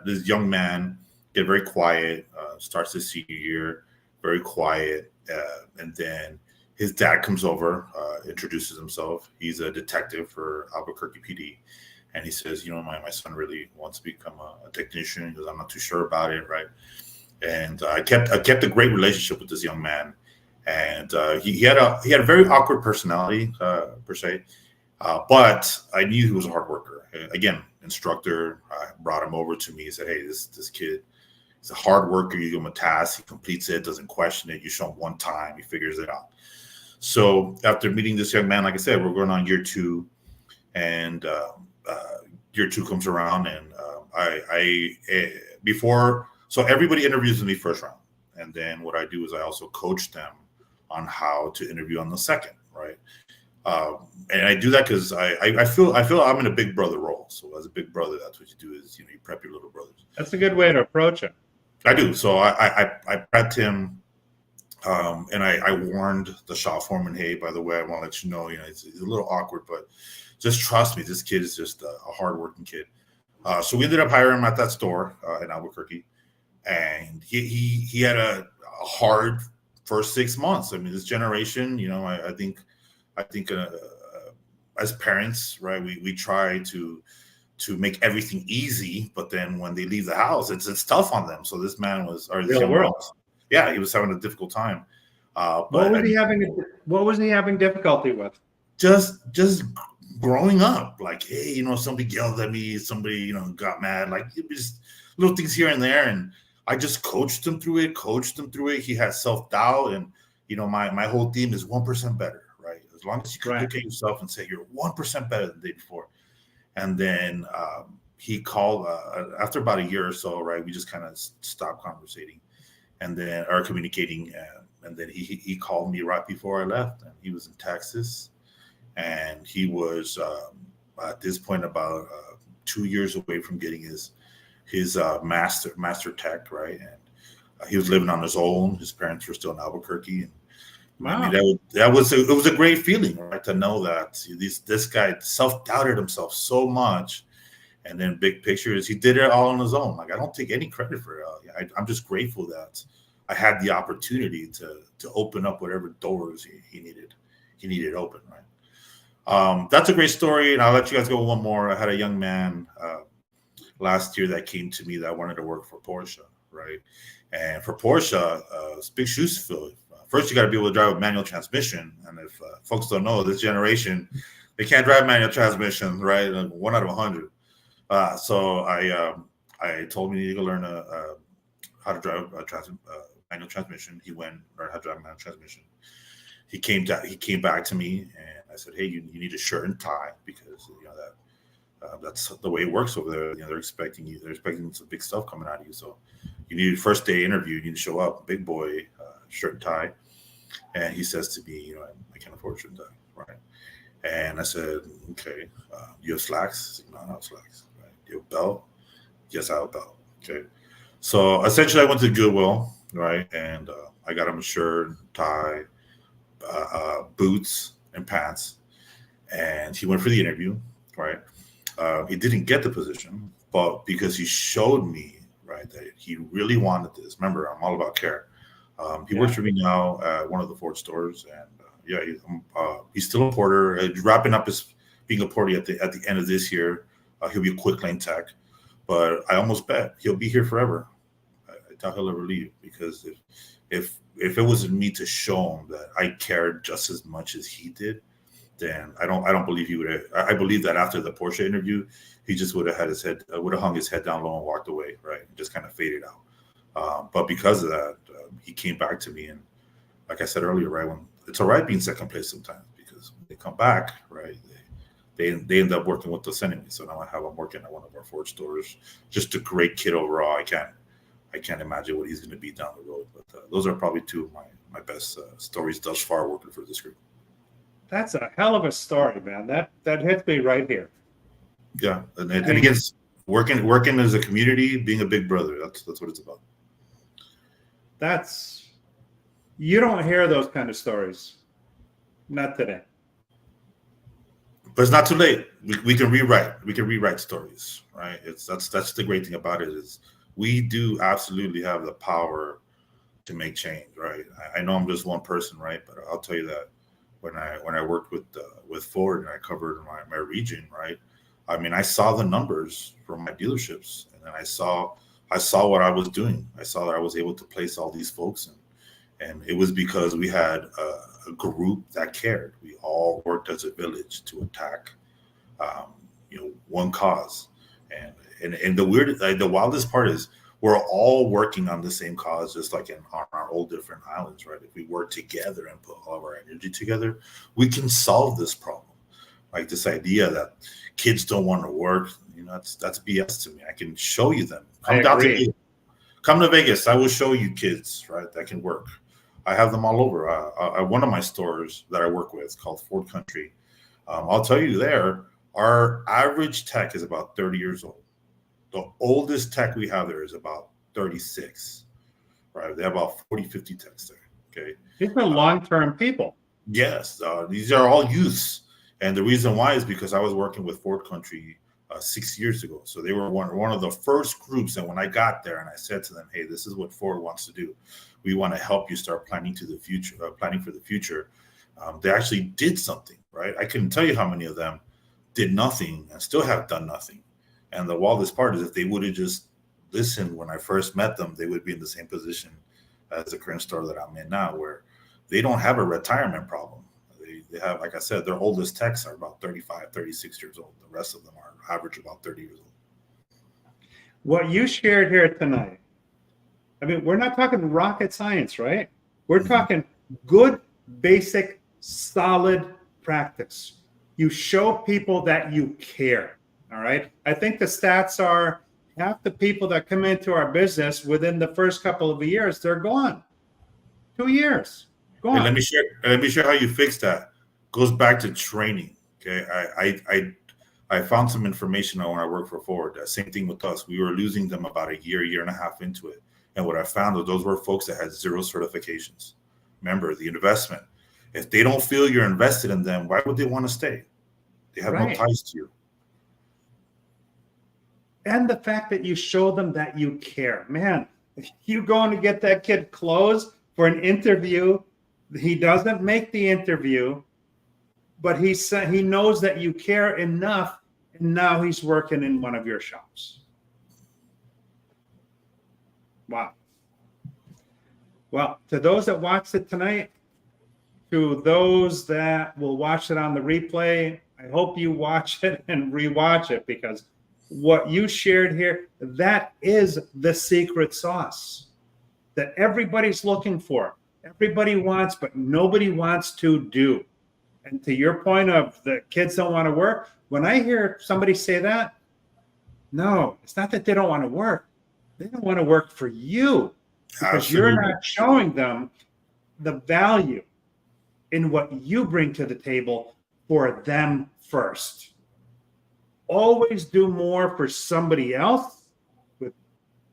Speaker 2: this young man get very quiet, starts his senior year, very quiet, and then his dad comes over, introduces himself. He's a detective for Albuquerque PD, and he says, my son really wants to become a technician. He goes, I'm not too sure about it, right? And I kept a great relationship with this young man, and he had a very awkward personality per se, but I knew he was a hard worker. Again, instructor brought him over to me. He said, hey, this kid is a hard worker. You give him a task, he completes it, doesn't question it. You show him one time, he figures it out. So after meeting this young man, like I said, we're going on year 2, and year 2 comes around, and so everybody interviews me first round, and then what I do is I also coach them on how to interview on the second, right? And I do that because I feel I'm in a big brother role. So as a big brother, that's what you do, is you prep your little brothers.
Speaker 1: That's a good way to approach it.
Speaker 2: I do. So I prepped him, and I warned the shop foreman, hey, by the way, I want to let you know, it's a little awkward, but just trust me, this kid is just a hardworking kid. So we ended up hiring him at that store in Albuquerque, and he had a hard first 6 months. I mean, this generation, I think as parents, right, we try to make everything easy, but then when they leave the house, it's tough on them. So this man was, or this young man, he was having a difficult time.
Speaker 1: What was he having difficulty with?
Speaker 2: Just growing up, like, hey, somebody yelled at me, somebody, got mad, like it was little things here and there, and I just coached him through it. He had self-doubt, and my whole theme is 1% better, right? As long as you can look at yourself and say you're 1% better than the day before. And then he called after about a year or so, right? We just kind of stopped conversating and then or communicating, and then he called me right before I left, and he was in Texas, and he was at this point about 2 years away from getting his master tech, right? And he was living on his own. His parents were still in Albuquerque, and wow. I mean, it was a great feeling, right, to know that this guy self-doubted himself so much, and then big picture is he did it all on his own. Like, I don't take any credit for it. I'm just grateful that I had the opportunity to open up whatever doors he needed open, right? That's a great story, and I'll let you guys go with one more. I had a young man last year that came to me that wanted to work for Porsche, right? And for Porsche, it's big shoes to fill. First, you got to be able to drive a manual transmission. And if folks don't know, this generation, they can't drive manual transmission, right? 1 out of 100. So I told him he needed to learn how to drive a manual transmission. He went learned how to drive a manual transmission. He came back to me, and I said, "Hey, you need a shirt and tie because that's the way it works over there. They're expecting you. They're expecting some big stuff coming out of you. So you need a first day interview. You need to show up, big boy, shirt and tie." And he says to me, "I can't afford a shirt and tie, right?" And I said, "Okay, you have slacks?" He said, "No, I don't have slacks. Right? You have a belt?" "Yes, I have a belt." Okay. So essentially, I went to Goodwill, right, and I got him a shirt, tie, boots, and pants, and he went for the interview, right. He didn't get the position, but because he showed me, right, that he really wanted this. Remember, I'm all about care. He works for me now at one of the Ford stores, and he's still a porter, wrapping up his being a porter at the end of this year. He'll be a quick lane tech, but I almost bet he'll be here forever. I doubt he'll ever leave, because if it wasn't me to show him that I cared just as much as he did, then I don't believe he would. I believe that after the Porsche interview, he just would have hung his head down low and walked away, right, and just kind of faded out. But because of that, he came back to me, and like I said earlier, right, when it's all right being second place sometimes, because when they come back, right, they end up working with us anyway. So now I have him working at one of our Ford stores. Just a great kid overall. I can't imagine what he's going to be down the road. But those are probably two of my best stories thus far working for this group.
Speaker 1: That's a hell of a story, man. That hits me right here.
Speaker 2: Yeah, and again, working as a community, being a big brother. That's what it's about.
Speaker 1: You don't hear those kind of stories. Not today.
Speaker 2: But it's not too late. We can rewrite. We can rewrite stories, right? That's the great thing about it, is we do absolutely have the power to make change, right? I know I'm just one person, right? But I'll tell you that when I worked with Ford and I covered my region, right? I mean, I saw the numbers from my dealerships, and then I saw what I was doing. I saw that I was able to place all these folks, and it was because we had a group that cared. We all worked as a village to attack, one cause. And the wildest part is we're all working on the same cause, just like on our old different islands, right? If we work together and put all of our energy together, we can solve this problem. Like this idea that kids don't want to work, that's BS to me. I can show you them. Come to Vegas. I will show you kids, right, that can work. I have them all over. One of my stores that I work with called Ford Country. I'll tell you there, our average tech is about 30 years old. The oldest tech we have there is about 36, right? They have about 40, 50 techs there, okay?
Speaker 1: These are long-term people.
Speaker 2: Yes, these are all youths. And the reason why is because I was working with Ford Country 6 years ago. So they were one of the first groups. And when I got there and I said to them, "Hey, this is what Ford wants to do. We want to help you start planning for the future." They actually did something, right? I couldn't tell you how many of them did nothing and still have done nothing. And the wildest part is if they would have just listened when I first met them, they would be in the same position as the current store that I'm in now, where they don't have a retirement problem. They have, like I said, their oldest techs are about 35, 36 years old. The rest of them are average about 30 years old.
Speaker 1: What you shared here tonight, I mean, we're not talking rocket science, right? We're talking good, basic, solid practice. You show people that you care, all right? I think the stats are half the people that come into our business within the first couple of years, they're gone. 2 years, gone.
Speaker 2: Hey, let me share how you fix that. Goes back to training. Okay, I found some information on when I worked for Ford. Same thing with us. We were losing them about a year and a half into it. And what I found was those were folks that had 0 certifications. Remember, the investment. If they don't feel you're invested in them, why would they want to stay? They have no ties to you.
Speaker 1: And the fact that you show them that you care. Man, if you going to get that kid closed for an interview, he doesn't make the interview, but he knows that you care enough, and now he's working in one of your shops. Wow. Well, to those that watched it tonight, to those that will watch it on the replay, I hope you watch it and rewatch it, because what you shared here, that is the secret sauce that everybody's looking for. Everybody wants, but nobody wants to do. And to your point of the kids don't want to work, when I hear somebody say that, no, it's not that they don't want to work. They don't want to work for you because
Speaker 2: Absolutely.
Speaker 1: you're not showing them the value in what you bring to the table for them first. Always do more for somebody else with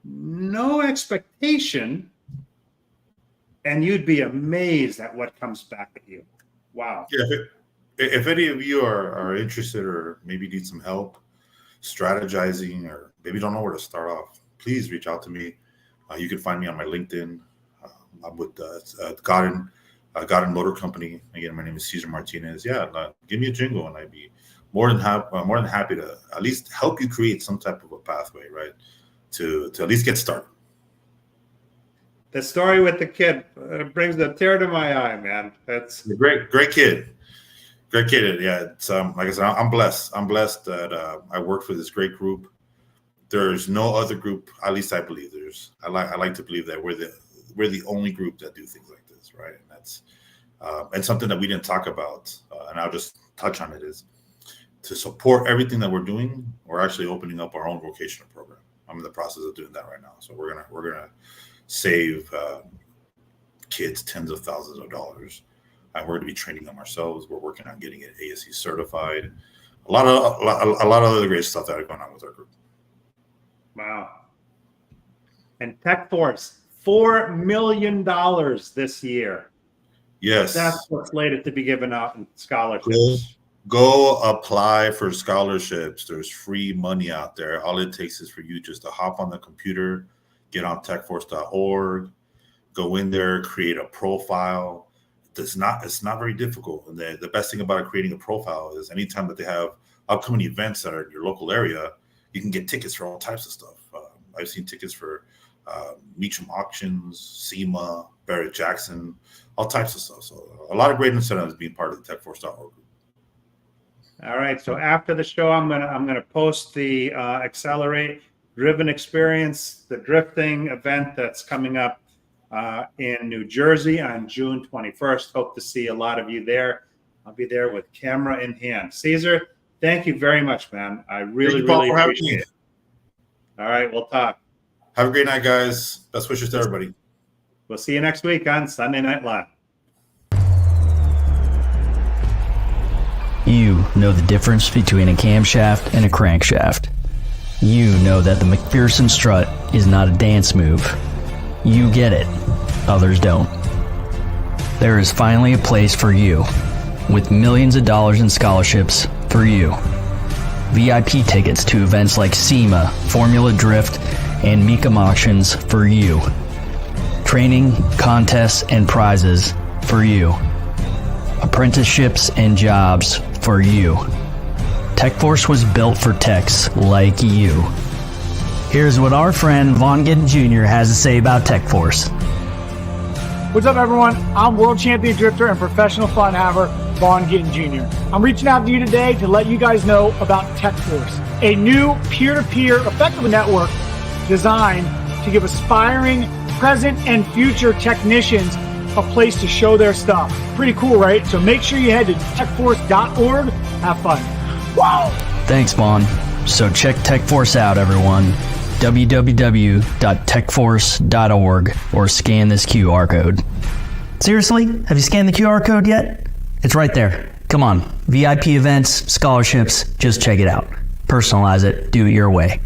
Speaker 1: no expectation, and you'd be amazed at what comes back at you. Wow.
Speaker 2: Yeah, if any of you are interested or maybe need some help strategizing or maybe don't know where to start off, please reach out to me. You can find me on my LinkedIn. I'm with Gaudin Motor Company. Again, my name is Cesar Martinez. Yeah, give me a jingle, and I'd be more than happy to at least help you create some type of a pathway, right? To at least get started.
Speaker 1: The story with the kid brings a tear to my eye, man. That's
Speaker 2: a great kid. Great kid. Yeah, it's like I said, I'm blessed. I'm blessed that I work for this great group. There's no other group, at least I believe I like to believe that we're the only group that do things like this, right? And that's and something that we didn't talk about, and I'll just touch on it, is to support everything that we're doing. We're actually opening up our own vocational program. I'm in the process of doing that right now. So we're gonna save kids tens of thousands of dollars. And we're going to be training them ourselves. We're working on getting it ASE certified. A lot of other great stuff that are going on with our group.
Speaker 1: wow. And TechForce, $4 million this year.
Speaker 2: Yes.
Speaker 1: That's what's slated to be given out in scholarships.
Speaker 2: Go apply for scholarships. There's free money out there. All it takes is for you just to hop on the computer, get on techforce.org, go in there, create a profile. It's not very difficult. And the best thing about creating a profile is anytime that they have upcoming events that are in your local area, you can get tickets for all types of stuff. I've seen tickets for Meacham Auctions, SEMA, Barrett Jackson, all types of stuff. So a lot of great incentives being part of the techforce.org group.
Speaker 1: All right. So after the show, I'm gonna post the Accelerate Driven Experience, the drifting event that's coming up in New Jersey on June 21st. Hope to see a lot of you there. I'll be there with camera in hand. Cesar, thank you very much, man. I really appreciate it. All right, we'll talk.
Speaker 2: Have a great night, guys. Best wishes to everybody.
Speaker 1: We'll see you next week on Sunday Night Live.
Speaker 6: You know the difference between a camshaft and a crankshaft. You know that the McPherson strut is not a dance move. You get it. Others don't. There is finally a place for you, with millions of dollars in scholarships for you. VIP tickets to events like SEMA, Formula Drift, and Meacham Auctions for you. Training, contests, and prizes for you. Apprenticeships and jobs for you. TechForce was built for techs like you. Here's what our friend Vaughn Giddens Jr. has to say about TechForce.
Speaker 7: What's up, everyone? I'm world champion drifter and professional fun haver, Vaughn Giddens Jr. I'm reaching out to you today to let you guys know about TechForce, a new peer-to-peer effective network designed to give aspiring present and future technicians a place to show their stuff. Pretty cool, right? So make sure you head to techforce.org. Have fun. Wow!
Speaker 6: Thanks, Vaughn. So check TechForce out, everyone. www.techforce.org or scan this QR code. Seriously? Have you scanned the QR code yet? It's right there. Come on. VIP events, scholarships, just check it out. Personalize it. Do it your way.